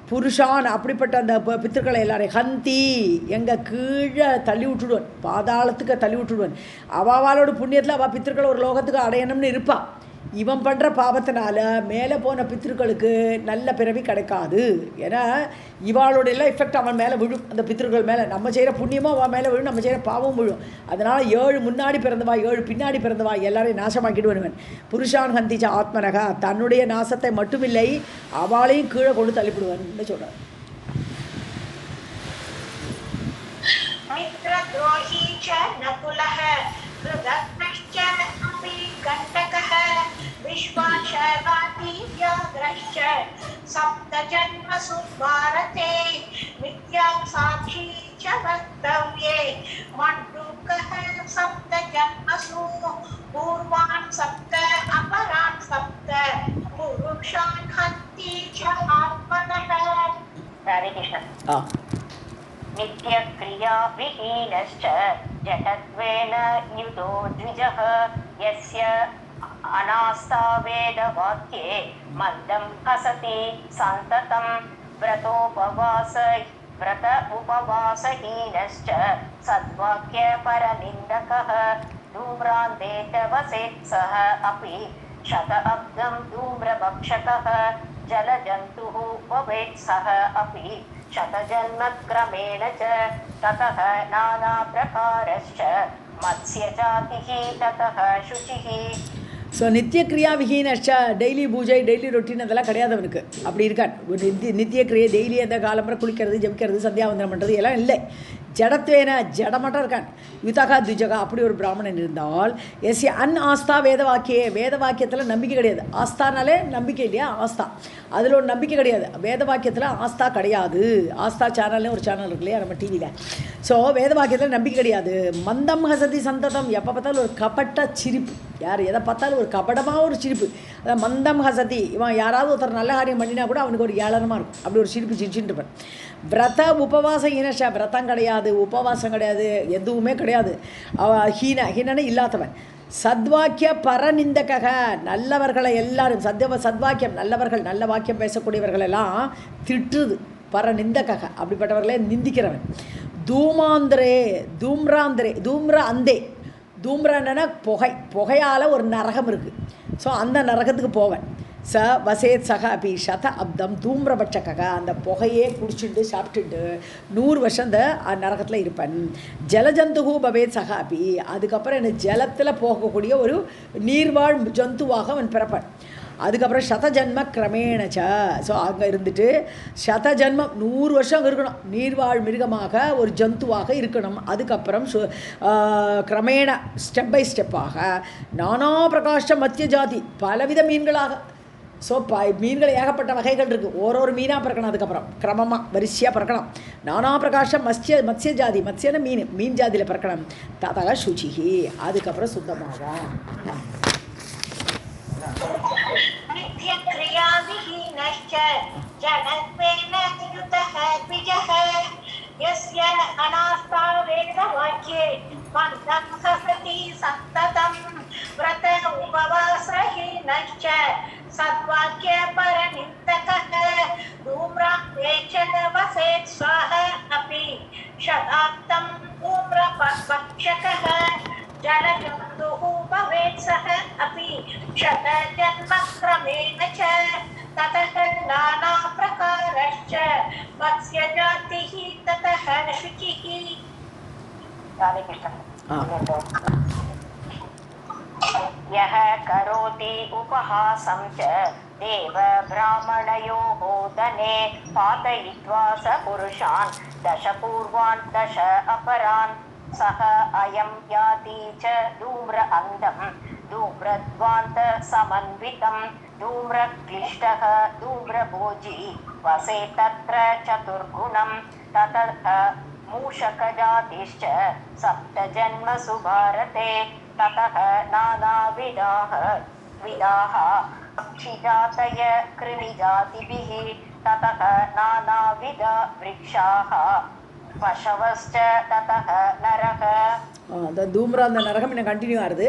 புருஷான் அப்படிப்பட்ட அந்த பித்திருக்களை எல்லாரையும் ஹந்தி, எங்கள் கீழே தள்ளி விட்டுடுவன், பாதாளத்துக்கு தள்ளி விட்டுடுவன். அவளோட புண்ணியத்தில் அவள் பித்திருக்களை ஒரு லோகத்துக்கு அடையணும்னு இருப்பாள். இவன் பண்ணுற பாவத்தினால மேலே போன பித்திருக்களுக்கு நல்ல பிறவி கிடைக்காது. ஏன்னா இவாளோட எல்லாம் எஃபெக்ட் அவன் மேலே விழும், அந்த பித்திருக்கள் மேலே. நம்ம செய்கிற புண்ணியமும் அவன் மேலே விழும், நம்ம செய்கிற பாவம் விழும். அதனால் 7 முன்னாடி பிறந்தவா 7 பின்னாடி பிறந்தவா எல்லாரையும் நாசமாக்கிடுவன். புருஷான் ஹந்திச்ச ஆத்மனகா, தன்னுடைய நாசத்தை மட்டுமில்லை அவளையும் கீழே கொண்டு தள்ளிவிடுவன்னு சொல்கிறார். विश्वासघाती व्याघ्रश्च सप्तजन्मसु भारते मिथ्यासाक्षी च वक्तव्ये मण्डूकः सप्तजन्मसु पूर्वान् सप्त अपरान् सप्त पुरुषान् हन्ति च आत्मनः. हरे कृष्ण. नित्यक्रियाविहीनश्च जडत्वेन युतो द्विजः यस्य अनास्था वेदवाक्ये मन्दं हसति सन्ततं व्रत उपवासहीनश्च सद्वाक्यपरनिन्दकः धूम्रान्ते च वसेत् सः अपि शताब्दं धूम्रभक्षकः जलजन्तुः भवेत् सः अपि शतजन्मक्रमेण च ततः नानाप्रकारश्च मत्स्यजातिः ततः शुचिः. ஸோ நித்திய கிரியா விஹீனஷ்ட, டெய்லி பூஜை டெய்லி ரொட்டீன் அதெல்லாம் கிடையாது அவனுக்கு. அப்படி இருக்கான். ஒரு நித்திய கிரியை டெய்லி அந்த காலம்பரை குளிக்கிறது ஜபிக்கிறது சந்தியாவந்தனம் பண்ணுறது எல்லாம் இல்லை. ஜடத்வேன ஜடமட்டம் இருக்கான். யுதகா துஜகா, அப்படி ஒரு பிராமணன் இருந்தால் எஸ்ய ஆஸ்தா வேத வாக்கியத்தில் நம்பிக்கை கிடையாது. ஆஸ்தானாலே நம்பிக்கை இல்லையா, ஆஸ்தா அதில் ஒரு நம்பிக்கை கிடையாது. வேத வாக்கியத்தில் ஆஸ்தா கிடையாது. ஆஸ்தா சேனல்னு ஒரு சேனல் இருக்கு இல்லையா நம்ம டிவியில். ஸோ வேத வாக்கியத்தில் நம்பிக்கை கிடையாது. மந்தம் ஹசதி சந்ததம், எப்போ பார்த்தாலும் ஒரு கபட்ட சிரிப்பு, யார் எதை பார்த்தாலும் ஒரு கபடமாக ஒரு சிரிப்பு. அதான் மந்தம் ஹசதி. இவன் யாராவது ஒருத்தர் நல்ல காரியம் பண்ணினா கூட அவனுக்கு ஒரு ஏளனமாக இருக்கும், அப்படி ஒரு சிரிப்பு சிரிச்சுட்டு இருப்பான். விரத உபவாசம் இனஷா, விரதம் கிடையாது, உபவாசம் கிடையாது, எதுவுமே கிடையாது. ஹீனனே இல்லாதவன். சத்வாக்கிய பரநிந்தக, நல்லவர்களை எல்லாரும் சத்வாக்கியம், நல்லவர்கள் நல்ல வாக்கியம் பேசக்கூடியவர்கள் எல்லாம் திட்டுது. பரநிந்தக, அப்படிப்பட்டவர்களே நிந்திக்கிறவன். தூம்ராந்தே, தூம்ரான்னா புகையால் ஒரு நரகம் இருக்குது. ஸோ அந்த நரகத்துக்கு போவேன். ச வசேத் சக அப்படி சத அப்தம் தூம்ரபட்சக அந்த புகையே குடிச்சுட்டு சாப்பிட்டுட்டு 100 வருஷம் இந்த நரகத்தில் இருப்பேன். ஜலஜந்துகு பவேத் சக அப்படி அதுக்கப்புறம் என்ன ஜலத்தில் போகக்கூடிய ஒரு நீர்வாழ் ஜந்துவாக அவன் பிறப்பான். அதுக்கப்புறம் சதஜன்ம கிரமேணச்ச ஸோ அங்கே இருந்துட்டு சதஜன்மம் 100 வருஷம் அங்கே இருக்கணும், நீர்வாழ் மிருகமாக ஒரு ஜந்துவாக இருக்கணும். அதுக்கப்புறம் கிரமேண ஸ்டெப் பை ஸ்டெப்பாக நானா பிரகாஷ மத்திய ஜாதி பலவித மீன்களாக ஸோ மீன்கள் ஏகப்பட்ட வகைகள் இருக்குது, ஒரு மீனாக பிறக்கணும். அதுக்கப்புறம் கிரமமாக வரிசையாக பிறக்கணும். நானா பிரகாஷம் மத்ய ஜாதி மத்யன மீன் ஜாதியில் பிறக்கணும். ததக சுச்சிஹி அதுக்கப்புறம் சுத்தமாக नित्यक्रियाविहीनश्च जडत्वेन युतः द्विजः यस्य अनास्था वेदवाक्ये मन्दं सहति सन्ततं व्रत उपवासहीनश्च सद्वाक्ये परनिन्दकः धूम्रान्ते च वसेत् स्वः अपि शताब्दं धूम्रभक्षकः जलजन्तुः भवेत् सः अपि शतजन्मक्रमेण च ततः नानाप्रकारश्च मत्स्यजातिः ततः शुचिः. यः करोति उपहासं च देव ब्राह्मणयोः दने पातयित्वा स पुरुषान् 10 पूर्वान् 10 अपरान् सह अयं याति च धूम्र अन्धं धूम्रध्वान्त समन्वितं धूम्रक्लिष्टः धूम्रभोजी वसे तत्र चतुर्गुणं ततः मूषकजातिश्च 7 जन्मसु भारते ततः नानाविधाः पक्षिजातय कृमिजातिभिः ततः नानाविध वृक्षाः பசவஸ்ச ததஹ நரக. அந்த தூம்ரா அந்த நரகம் என்ன கண்டினியூ ஆகுது.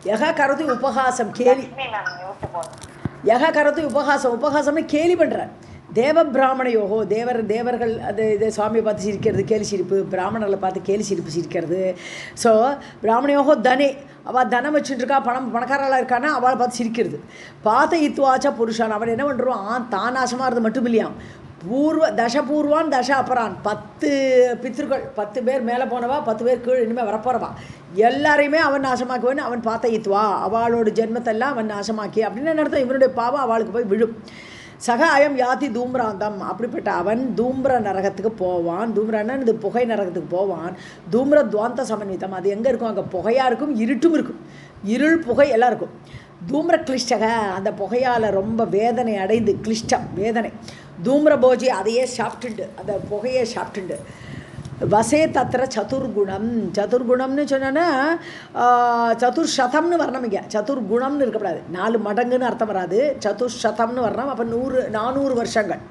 யக கருதி உபஹாசம் கேலி, யக கருதி உபஹாசம் உபஹாசம்னு கேலி பண்ணுறார். தேவ பிராமணையோகோ தேவர்கள் அது இதை சுவாமியை பார்த்து சிரிக்கிறது கேலி சிரிப்பு, பிராமணர்களை பார்த்து கேலி சிரிப்பு சிரிக்கிறது. ஸோ பிராமணையோகோ தனே அவள் தனம் வச்சுட்டுருக்கா, பணக்காரலாக இருக்கான்னா அவளை பார்த்து சிரிக்கிறது. பாத்த இத்துவாச்சா புருஷான் அவன் என்ன பண்ணுறான், தான் நாசமாக இருந்தது மட்டும் இல்லையாம், தசபூர்வான் 10 அபரான் 10 பித்ருக்கள் 10 பேர் மேலே போனவா 10 பேர் கீழே இனிமேல் வரப்போகிறவா எல்லாரையுமே அவன் நாசமாக்குவேன்னு அவன் பார்த்த இத்துவா அவளோட ஜென்மத்தெல்லாம் அவன் நாசமாக்கி அப்படின்னு நடத்தும். இவனுடைய பாவம் அவளுக்கு போய் விழும். சக அயம் யாதி தூம்ராந்தம் அப்படிப்பட்ட அவன் தூம்ர நரகத்துக்கு போவான். தூம்ரன்னா இது புகை நரகத்துக்கு போவான். தூம்ர துவாந்த சமன்விதம் அது எங்கே இருக்கும், அங்கே புகையாக இருக்கும், இருட்டும் இருக்கும், இருள் புகை எல்லாம் இருக்கும். தூம்ர கிளிஷ்டக அந்த புகையால் ரொம்ப வேதனை அடைந்து, கிளிஷ்டம் வேதனை, தூம்ர போஜி அதையே சாப்பிட்டுண்டு அந்த புகையை சாப்பிட்டுண்டு, வசே தத்திர சதுர்குணம் சதுர்குணம்னு சொன்னோன்னா சதுர்ஷதம்னு வரணும். இங்கே சதுர்குணம்னு இருக்கக்கூடாது, 4 மடங்குன்னு அர்த்தம் வராது, சதுர்ஷதம்னு வரணும். அப்போ 400 வருஷங்கள்.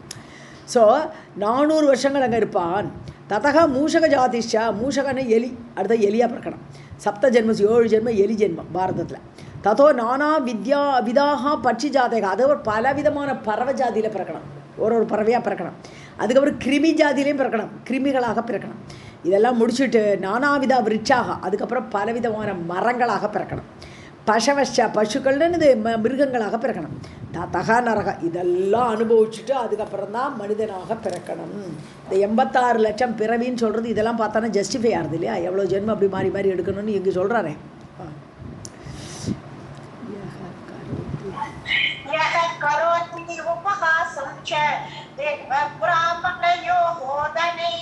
ஸோ 400 வருஷங்கள் அங்கே இருப்பான். ததக மூஷக ஜாதிஷா மூஷகன்னு எலி, அடுத்த எலியாக பிறக்கணும். 7 ஜென்மம் 7 ஜென்மம் எலி ஜென்மம் பாரதத்தில். ததோ நானா விதாக பட்சி ஜாதக அது ஒரு பலவிதமான பறவை ஜாதியில் பிறக்கணும், ஒரு பறவையாக பிறக்கணும். அதுக்கப்புறம் கிருமி ஜாதியிலையும் பிறக்கணும், கிருமிகளாக பிறக்கணும். இதெல்லாம் முடிச்சுட்டு நானாவிதா விருட்சாக அதுக்கப்புறம் பலவிதமான மரங்களாக பிறக்கணும். பசவஷ்ச பசுக்கள்னு இது மிருகங்களாக பிறக்கணும். ததக நரக இதெல்லாம் அனுபவிச்சுட்டு அதுக்கப்புறம் தான் மனிதனாக பிறக்கணும். இந்த 86 லட்சம் பிறவின்னு சொல்கிறது இதெல்லாம் பார்த்தானே ஜஸ்டிஃபை ஆகுது இல்லையா, எவ்வளோ ஜென்மம் அப்படி மாறி மாறி எடுக்கணும்னு இங்கே சொல்கிறாரே. करोति उपहासं च देवब्राह्मणयोः दने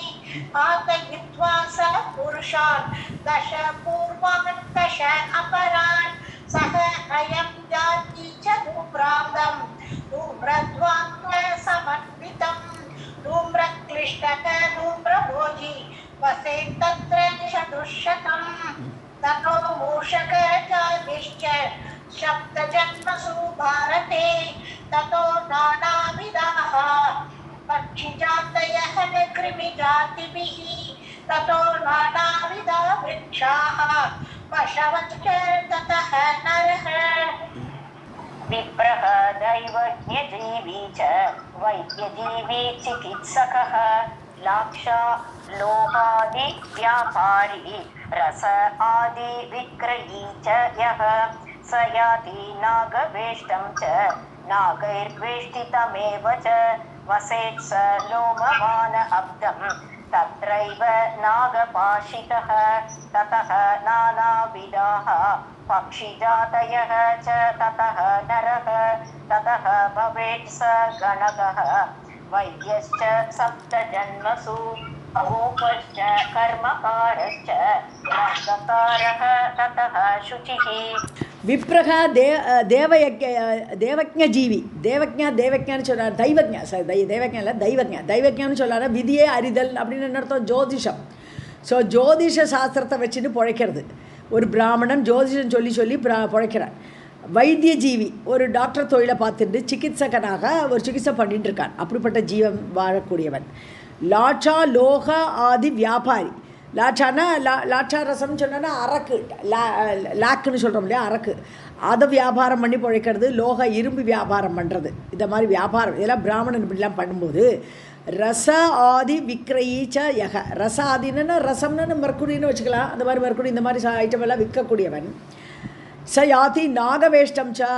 पातयित्वा स पुरुषान् 10 पूर्वान् 10 अपरान् सह अयं याति च धूम्रान्दं धूम्रध्वान्त समन्वितं धूम्रक्लिष्टक धूम्रभोजी वसे तत्र चतुष्शतं ततो मूषकजातिश्च 7 जन्मसु भारते ततो नानाविधाः पक्षिजातयः कृमिजातिभिः ततो नानाविधा वृक्षाः पशवश्च ततः नरः. विप्रः दैवज्ञजीवी च वैद्यजीवी चिकित्सकः लाक्षा लोहादि व्यापारी रस आदि विक्रयी च यः स याति नागवेष्टं च नागैर्वेष्टितमेव च वसेत् स लोममान अब्दं तत्रैव नागपाशितः ततः नानाविधाः पक्षिजातयः च ततः नरः ततः भवेत् स गणकः वैद्यश्च सप्तजन्मसु गोपश्च कर्मकारश्च रङ्गकारः ततः शुचिः விப்ரகா தேவஜ்ஞ ஜீவி தேவஜ்ஞான்னு சொல்கிறார் தெய்வஜ்ஞா தேவஜ்ஞா இல்லை தெய்வஜ்ஞான்னு சொல்கிறார் விதியே அறிதல் அப்படின்னு என்ன அர்த்தம் ஜோதிஷம் ஸோ ஜோதிஷ சாஸ்திரத்தை வச்சுட்டு பிழைக்கிறது ஒரு பிராமணன் ஜோதிஷம் சொல்லி சொல்லி பிழைக்கிறார் வைத்திய ஜீவி ஒரு டாக்டர் தொழிலை பார்த்துட்டு சிகிச்சகனாக ஒரு சிகிச்சை பண்ணிட்டு இருக்கான் அப்படிப்பட்ட ஜீவன் வாழக்கூடியவன் லாட்சா லோக ஆதி வியாபாரி லாட்சானா லாட்சா ரசம்னு சொன்னோன்னா அரக்கு லாக்குன்னு சொல்கிறோம் இல்லையா அரக்கு அதை வியாபாரம் பண்ணி பிழைக்கிறது லோக இரும்பு வியாபாரம் பண்ணுறது இந்த மாதிரி வியாபாரம் இதெல்லாம் பிராமணன் இப்படிலாம் பண்ணும்போது ரச ஆதி விக்ரயீச்ச யக ரச ஆதின்னு ரசம்னு மர்க்குடின்னு வச்சுக்கலாம் அந்த மாதிரி மர்க்குடி இந்த மாதிரி ஐட்டம் எல்லாம் விற்கக்கூடியவன் ச யாதி நாகவேஷ்டம் ச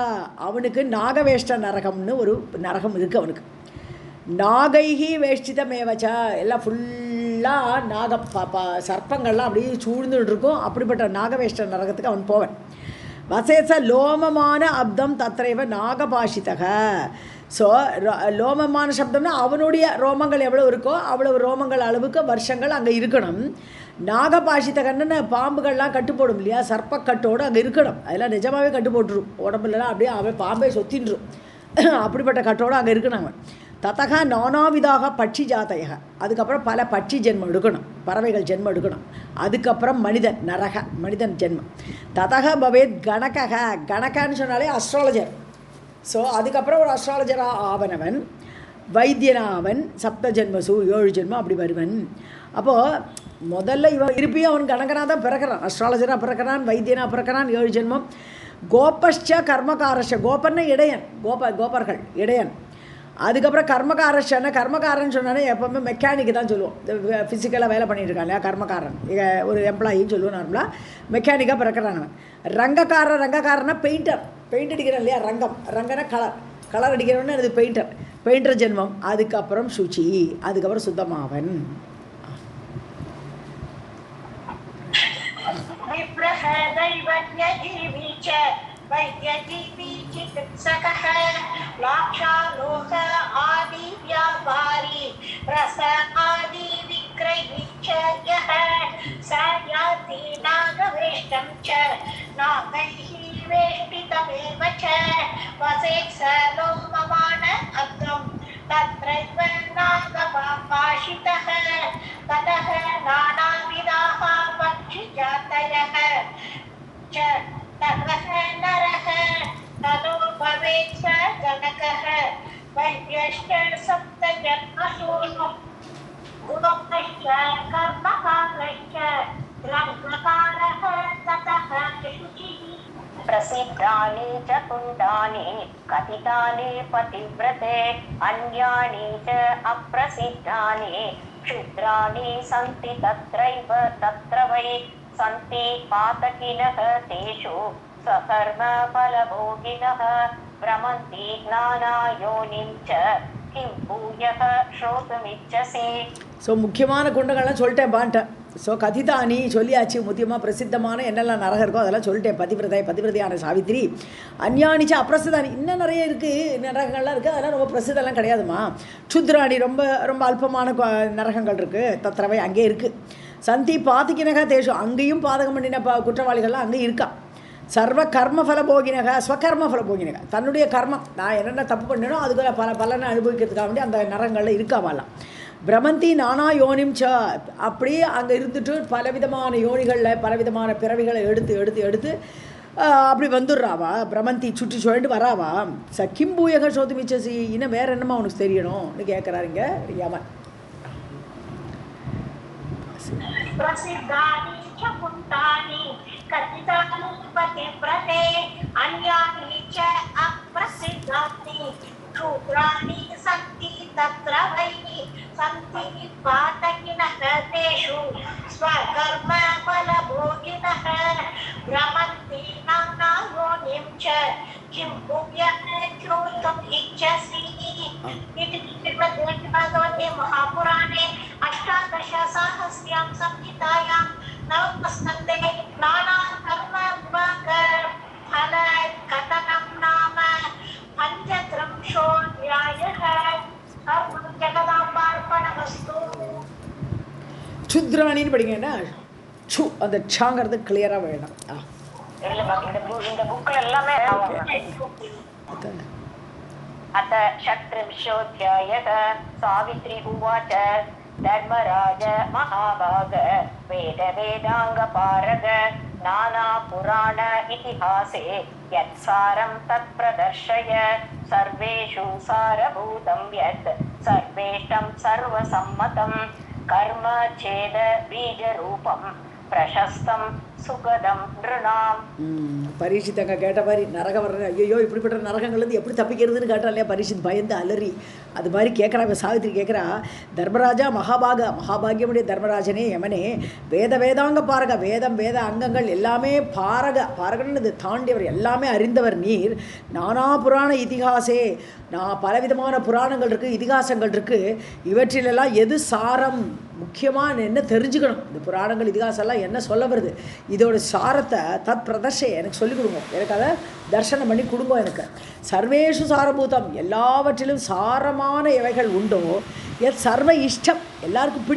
அவனுக்கு நாகவேஷ்ட நரகம்னு ஒரு நரகம் இருக்குது அவனுக்கு நாகைஹி வேஷ்டிதமேவச்சா எல்லாம் ஃபுல்லாக சர்ப்பங்கள்லாம் அப்படியே சூழ்ந்துட்டு இருக்கும் அப்படிப்பட்ட நாகவேஷ்ட நரகத்துக்கு அவன் போவன் வசேச லோமமான அப்தம் தத்ரைவ நாகபாஷிதக ஸோ லோமமான சப்தம்னா அவனுடைய ரோமங்கள் எவ்வளோ இருக்கோ அவ்வளவு ரோமங்கள் அளவுக்கு வருஷங்கள் அங்கே இருக்கணும் நாகபாஷிதகன்னு பாம்புகள்லாம் கட்டு போடும் இல்லையா சர்ப்பக்கட்டோடு அங்கே இருக்கணும் அதெல்லாம் நிஜமாகவே கட்டு போட்டுரும் உடம்புலலாம் அப்படியே அவன் பாம்பே சொத்தின்றும் அப்படிப்பட்ட கட்டோடு அங்கே இருக்கணும் அவன் ததக நானாவிதாக பட்சி ஜாதையக அதுக்கப்புறம் பல பட்சி ஜென்மம் எடுக்கணும் பறவைகள் ஜென்மம் எடுக்கணும் அதுக்கப்புறம் மனிதன் நரக மனிதன் ஜென்மம் ததக பவேத் கணக்கான்னு சொன்னாலே அஸ்ட்ராலஜர் ஸோ அதுக்கப்புறம் ஒரு அஸ்ட்ராலஜராக ஆவனவன் வைத்தியனாவன் சப்த ஜென்மசு 7 ஜென்மம் அப்படி வருவன் அப்போது முதல்ல இவன் இருப்பியும் அவன் கணக்கனாக தான் பிறக்கிறான் அஸ்ட்ராலஜராக பிறக்கிறான் வைத்தியனாக பிறக்கிறான் 7 ஜென்மம் கோபஷ்ச கர்மகாரஷ கோபன்னா இடையன் கோபர்கள் இடையன் அதுக்கப்புறம் கர்மக்காரன் சொன்னாலே எப்போவுமே மெக்கானிக்கு தான் சொல்லுவோம் ஃபிசிக்கலாக வேலை பண்ணிட்டு இருக்கான் இல்லையா கர்மக்காரன் ஒரு எம்ப்ளாயின்னு சொல்லுவோம் நார்மலாக மெக்கானிக்காக பிறக்கிறான் அவன் ரங்கக்காரனா பெயிண்ட் அடிக்கிறான் இல்லையா ரங்கனா கலர் அடிக்கிறவன்னு அது பெயிண்டர் ஜென்மம் அதுக்கப்புறம் சுச்சி அதுக்கப்புறம் சுத்தமாவன் वैद्यजीवी चिकित्सकः लाक्षालोक आदि व्यापारी रस आदि विक्रयी च यः स याति नागवेष्टं च नागैः वेष्टितमेव च वसेत् स लोममान अग्रं तत्रैव नागपाशितः ततः नानाविधाः पक्षिजातयः च ततः नरः ततो भवेत् स जनकः वैद्यश्च सप्तजन्मसु गुणश्च कर्मकारश्च रङ्गकारः ततः शुचिः प्रसिद्धानि च कुण्डानि कथितानि पतिव्रते अन्यानि च अप्रसिद्धानि क्षुद्राणि सन्ति तत्रैव तत्र वै सन्ति पातकिनः तेषु स्वकर्मफलभोगिनः भ्रमन्ति नानायोनिं च किं भूयः श्रोतुमिच्छसि ஸோ முக்கியமான குண்டங்கள்லாம் சொல்லிட்டேன் பான்ட்டேன் ஸோ கதிதானி சொல்லியாச்சு முக்கியமாக பிரசித்தமான என்னெல்லாம் நரகம் இருக்கோ அதெல்லாம் சொல்லிட்டேன் பதிவிரதையான சாவித்திரி அந்யானிச்சு அப்பிரசிதானி இன்னும் நிறைய இருக்குது நரகங்கள்லாம் இருக்குது அதெல்லாம் ரொம்ப பிரசித்தம்லாம் கிடையாதுமா க்ஷுத்ராணி ரொம்ப ரொம்ப அல்பமான நரகங்கள் இருக்குது தத்திரவை அங்கே இருக்குது சந்தி பாதிக்கினக தேஷு அங்கேயும் பாதகம் பண்ணின குற்றவாளிகள்லாம் அங்கே இருக்கா சர்வ கர்மஃபல போகினக ஸ்வகர்மஃபல போகினக தன்னுடைய கர்மம் நான் என்னென்ன தப்பு பண்ணணும் அதுக்கு பலனை அனுபவிக்கிறதுக்காக வேண்டி அந்த நரகங்களில் இருக்காவாலாம் பிரமந்தி நானா யோனிம் ச அப்படியே அங்கே இருந்துட்டு பலவிதமான யோனிகளில் பலவிதமான பிறவிகளை எடுத்து அப்படி வந்துடுறாவா பிரமந்தி சுற்றி சுழண்டு வராவா கிம்பூயக சோத்து மிச்சசி இன்னும் வேற என்னமா அவனுக்கு தெரியணும்னு கேட்குறாருங்க யமன் प्रसिद्धानि च कुण्डानि कथितानि पतिव्रते अन्यानि च अप्रसिद्धानि क्षुद्राणि सन्ति तत्र वै सन्ति पातकिनः तेषु स्वकर्मफलभोगिनः भ्रमन्ति नानायोनिं च किं भूयः श्रोतुम् க்ஷுத்ராணின்னு படிங்கன்னா ஷு அந்த ஷாங்கிறது கிளியராக வேணும். இந்த புக்ல எல்லாமே अथ षट्त्रिंशोऽध्यायः सावित्री उवाच धर्मराज महाभाग वेदाङ्गपारग नानापुराण इतिहासे यत्सारं तत्प्रदर्शय सर्वेषु सारभूतं यत् सर्वेष्टं सर्वसम्मतं कर्म छेद बीजरूपं प्रशस्तं சுகதம் நிருணாம். பரீட்சித்தங்க கேட்ட மாதிரி நரகம் வர்றது, ஐயோ இப்படிப்பட்ட நரகங்கள்லேருந்து எப்படி தப்பிக்கிறதுன்னு கேட்டா இல்லையா பரீட்சித் பயந்து அலறி அது மாதிரி கேட்குறா. இப்போ சாவித்திரி கேட்குறா, தர்மராஜா மகாபாகியமுடைய தர்மராஜனே யமனே வேதாங்க பாரக வேத அங்கங்கள் எல்லாமே பாரகன்னு இது தாண்டியவர் எல்லாமே அறிந்தவர் நீர். நானா புராண இதிகாசே நான் பலவிதமான புராணங்கள் இருக்குது இதிகாசங்கள் இருக்குது. இவற்றிலெல்லாம் எது சாரம் முக்கியமாக என்ன தெரிஞ்சுக்கணும், இந்த புராணங்கள் இதிகாசம்லாம் என்ன சொல்ல வருது, இதோட சாரத்தை தத் பிரதர்ஷை எனக்கு சொல்லிக் கொடுங்க, எனக்கு அதை தர்சனம் பண்ணி கொடுங்க. எனக்கு சர்வேஷு சாரபூதம் எல்லாவற்றிலும் சாரமான எவைகள் உண்டோ எத் சர்வ இஷ்டம் எல்லாருக்கும்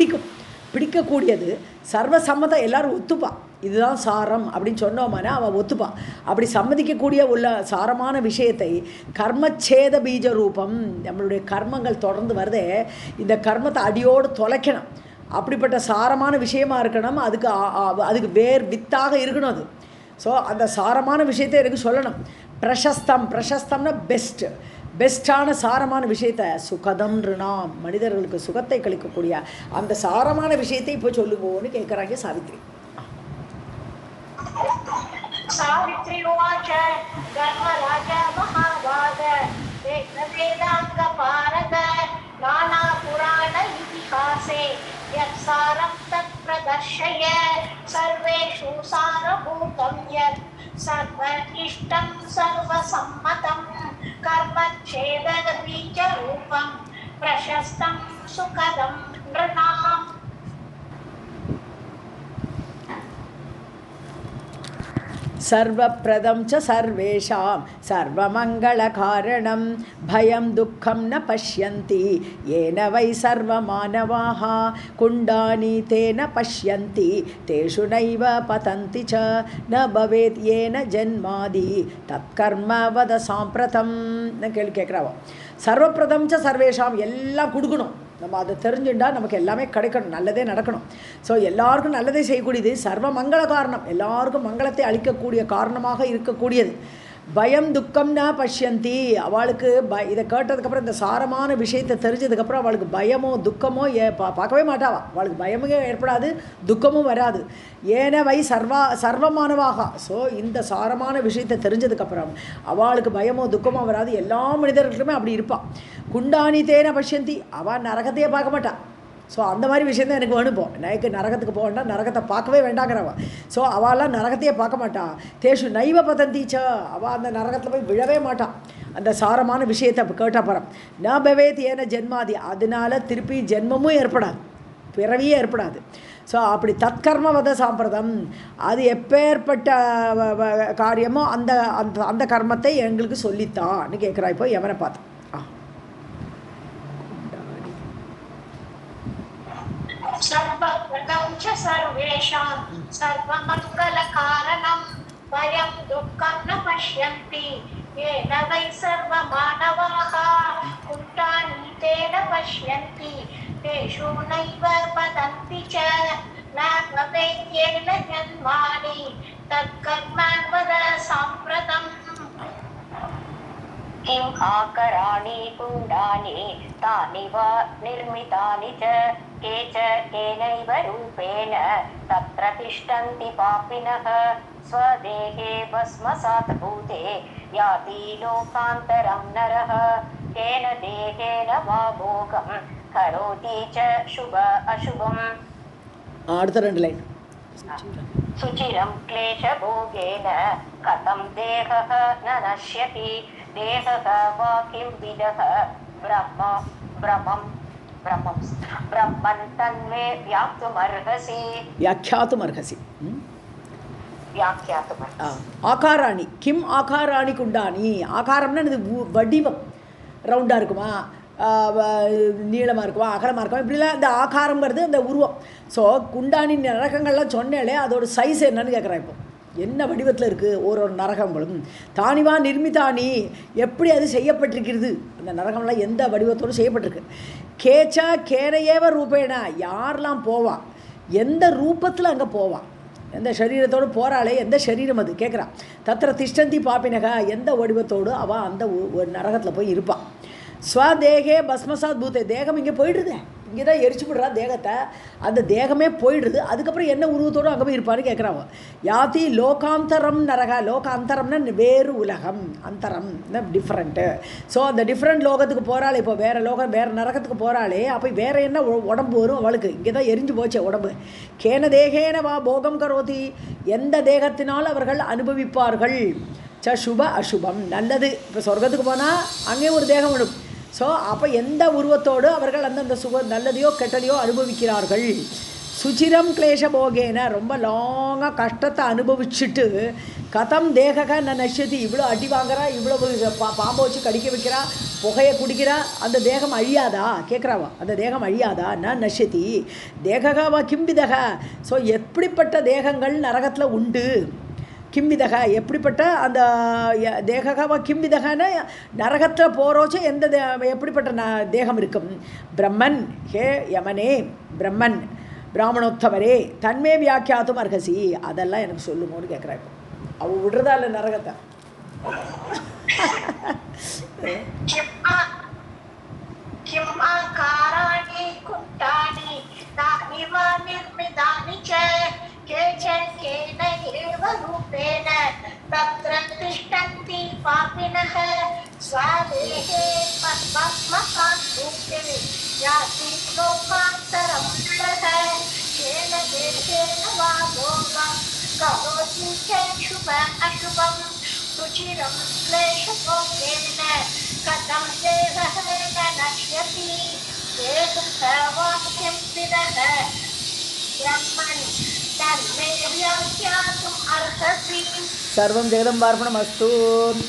பிடிக்கக்கூடியது சர்வ சம்மதம் எல்லாரும் ஒத்துப்பா இதுதான் சாரம் அப்படின்னு சொன்னோம்னா அவள் ஒத்துப்பா. அப்படி சம்மதிக்கக்கூடிய உள்ள சாரமான விஷயத்தை கர்மச்சேத பீஜ ரூபம் நம்மளுடைய கர்மங்கள் தொடர்ந்து வருதே இந்த கர்மத்தை அடியோடு தொலைக்கணும். அப்படிப்பட்ட சாரமான விஷயமா இருக்கணும். அதுக்கு வித்தாக இருக்கணும் அது. ஸோ அந்த சாரமான விஷயத்தை எனக்கு சொல்லணும். பிரசஸ்தம்னா பெஸ்ட்டான சாரமான விஷயத்தை சுகதம் ரிணாம் மனிதர்களுக்கு சுகத்தை கழிக்கக்கூடிய அந்த சாரமான விஷயத்தை இப்போ சொல்லுவோன்னு கேட்குறாங்க சாவித்ரி. सावित्री उवाच धर्मराज महाभाग वेदाङ्गपारग नानापुराण इतिहासे यत्सारं तत्प्रदर्शय सर्वेषु सारभूतं यत् सर्व इष्टं सर्वसम्मतं कर्मच्छेदबीजरूपं प्रशस्तं सुखदं नृणाम्. सर्वप्रदं च सर्वेषां सर्वमङ्गलकारणं भयं दुःखं न पश्यन्ति येन वै सर्वमानवाः कुण्डानि तेन पश्यन्ति तेषु नैव पतन्ति च न भवेत् येन जन्मादि तत्कर्म वद साम्प्रतं கேள்வி கேட்குறாவோ. சர்வப்பிரதம் ச சர்வேஷாம் எல்லாம் கொடுக்கணும். நம்ம அதை தெரிஞ்சுட்டா நமக்கு எல்லாமே கிடைக்கணும், நல்லதே நடக்கணும். ஸோ எல்லாருக்கும் நல்லதே செய்யக்கூடியது சர்வ மங்கள காரணம், எல்லாருக்கும் மங்களத்தை அளிக்கக்கூடிய காரணமாக இருக்கக்கூடியது. பயம் துக்கம்னா பஷ்யந்தி அவளுக்கு இதை கேட்டதுக்கப்புறம் இந்த சாரமான விஷயத்தை தெரிஞ்சதுக்கப்புறம் அவளுக்கு பயமோ துக்கமோ பார்க்கவே மாட்டாவா. அவளுக்கு பயமும் ஏற்படாது துக்கமும் வராது. ஏன வை சர்வமானவாக. ஸோ இந்த சாரமான விஷயத்தை தெரிஞ்சதுக்கப்புறம் அவளுக்கு பயமோ துக்கமோ வராது. எல்லா மனிதர்களுமே அப்படி இருப்பாள். குண்டானி தேன பஷ்யந்தி அவள் நரகத்தையே பார்க்க மாட்டாள். ஸோ அந்த மாதிரி விஷயந்தான் எனக்கு வேணுப்போம். எனக்கு நரகத்துக்கு போக வேண்டாம், நரகத்தை பார்க்கவே வேண்டாங்கிறவா. ஸோ அவளாம் நரகத்தையே பார்க்க மாட்டாள். தேஷு நைவ பதந்தீச்ச அவள் அந்த நரகத்தில் போய் விழவே மாட்டாள். அந்த சாரமான விஷயத்தை கேட்டால் பரம் ந பவேத் ஏன ஜென்மாதி அதனால திருப்பி ஜென்மமும் ஏற்படாது, பிறவியே ஏற்படாது. ஸோ அப்படி தற்கர்மவத சாம்பிரதம் அது எப்பேற்பட்ட காரியமோ அந்த அந்த கர்மத்தை எங்களுக்கு சொல்லித்தான்னு கேட்குறா. இப்போ எவனை பார்த்து सर्वप्रदं च सर्वेषां सर्वमङ्गलकारणं भयं दुःखं न पश्यन्ति येन वै सर्वमानवाः कुण्डानि तेन पश्यन्ति तेषु नैव पतन्ति च न भवेत् येन जन्मानि तत्कर्म वद साम्प्रतम्. किम् आकराणि कुण्डानि तानि वा निर्मितानि च केच केनैव रूपेण तत्र तिष्ठन्ति पापिनः स्वदेहे भस्मसात् भूते याति लोकान्तरं नरः केन देहेन वा भोगं करोति च शुभ अशुभम्. அடுத்த 2 லைன். सुचिरं क्लेशभोगेन कथं देहः न नश्यति देहः वा किं विदः ब्रह्मन् तन्मे व्याख्यातुमर्हसि. ஆகாராணி கிம் ஆகாராணி குண்டானி. ஆகாரம்னா இது வடிவம் ரவுண்டாக இருக்குமா, நீளமாக இருக்குமா அகலமாக இருக்குமா இப்படிலாம் இந்த ஆகாரங்கிறது அந்த உருவம். ஸோ குண்டானி நரகங்கள்லாம் சொன்னேலே அதோட சைஸ் என்னன்னு கேட்குறேன். இப்போ என்ன வடிவத்தில் இருக்குது ஒரு நரகங்களும் தானிவா நிர்மிதானி எப்படி அது செய்யப்பட்டிருக்கிறது, அந்த நரகம்லாம் எந்த வடிவத்தோடு செய்யப்பட்டிருக்கு. கேச்சா கேனையேவ ரூபேனா யாரெல்லாம் போவா, எந்த ரூபத்தில் அங்கே போவான், எந்த சரீரத்தோடு போகிறாளே எந்த சரீரம் அது கேட்குறான். தத்திர திஷ்டந்தி பாப்பினக எந்த வடிவத்தோடு அவள் அந்த நரகத்தில் போய் இருப்பாள். ஸ்வதேகே பஸ்மசாத் பூத்தை தேகம் இங்கே போயிடுது, இங்கே தான் எரிச்சு விடுறா தேகத்தை, அந்த தேகமே போயிடுது. அதுக்கப்புறம் என்ன உருவத்தோடு அங்கே போய் இருப்பான்னு கேட்குறாங்க. யாத்தி லோகாந்தரம் நரக, லோகாந்தரம்னா வேறு உலகம், அந்தரம் டிஃப்ரெண்ட்டு. ஸோ அந்த டிஃப்ரெண்ட் லோகத்துக்கு போகிறாளே, இப்போ வேறு லோகம் வேறு நரகத்துக்கு போகிறாளே, அப்போ வேறு என்ன உடம்பு வரும் அவளுக்கு, இங்கே தான் எரிஞ்சு போச்சே உடம்பு. கேன தேகேன வா போகம் கரோதி எந்த தேகத்தினால் அவர்கள் அனுபவிப்பார்கள். சுப அசுபம் நல்லது, இப்போ சொர்க்கத்துக்கு போனால் அங்கேயும் ஒரு தேகம் வரும். ஸோ அப்போ எந்த உருவத்தோடு அவர்கள் அந்தந்த நல்லதையோ கெட்டதையோ அனுபவிக்கிறார்கள். சுச்சிரம் கிளேஷ போகேன ரொம்ப லாங்காக கஷ்டத்தை அனுபவிச்சுட்டு கதம் தேகக நஷ்யதி இவ்வளோ அடி வாங்குறா, இவ்வளோ பாம்பை வச்சு கடிக்க வைக்கிறா, புகையை குடிக்கிறா, அந்த தேகம் அழியாதா கேட்குறாவா, அந்த தேகம் அழியாதா நஷ்யதி தேககாவா கிம்பிதக. ஸோ எப்படிப்பட்ட தேகங்கள் நரகத்தில் உண்டு, கிம்விதக எப்படிப்பட்ட அந்த தேகவா கிம்விதகன்னு நரகத்தில் போகிறோச்சு எந்த எப்படிப்பட்ட தேகம் இருக்கும். பிரம்மன் ஹே யமனே பிரம்மன் பிராமணோத்தவரே தன்மே வியாக்கியாத்தும் அர்ஹசி அதெல்லாம் எனக்கு சொல்லுங்கன்னு கேட்குறேன். இப்போ அவள் விடுறதா இல்லை நரகத்தை. केचन केनैव रूपेण तत्र तिष्ठन्ति पापिनः स्वादेहे भस्मसात् भूते याति लोकान्तरं नरः केन देहेन वा भोगं करोति चेच्छुभम् अशुभं सुचिरं क्लेशभोगेन कथं देहः न नश्यति देहवाक्यं विदः ब्रह्मन् सर्वं जगदम्बार्पणमस्तु.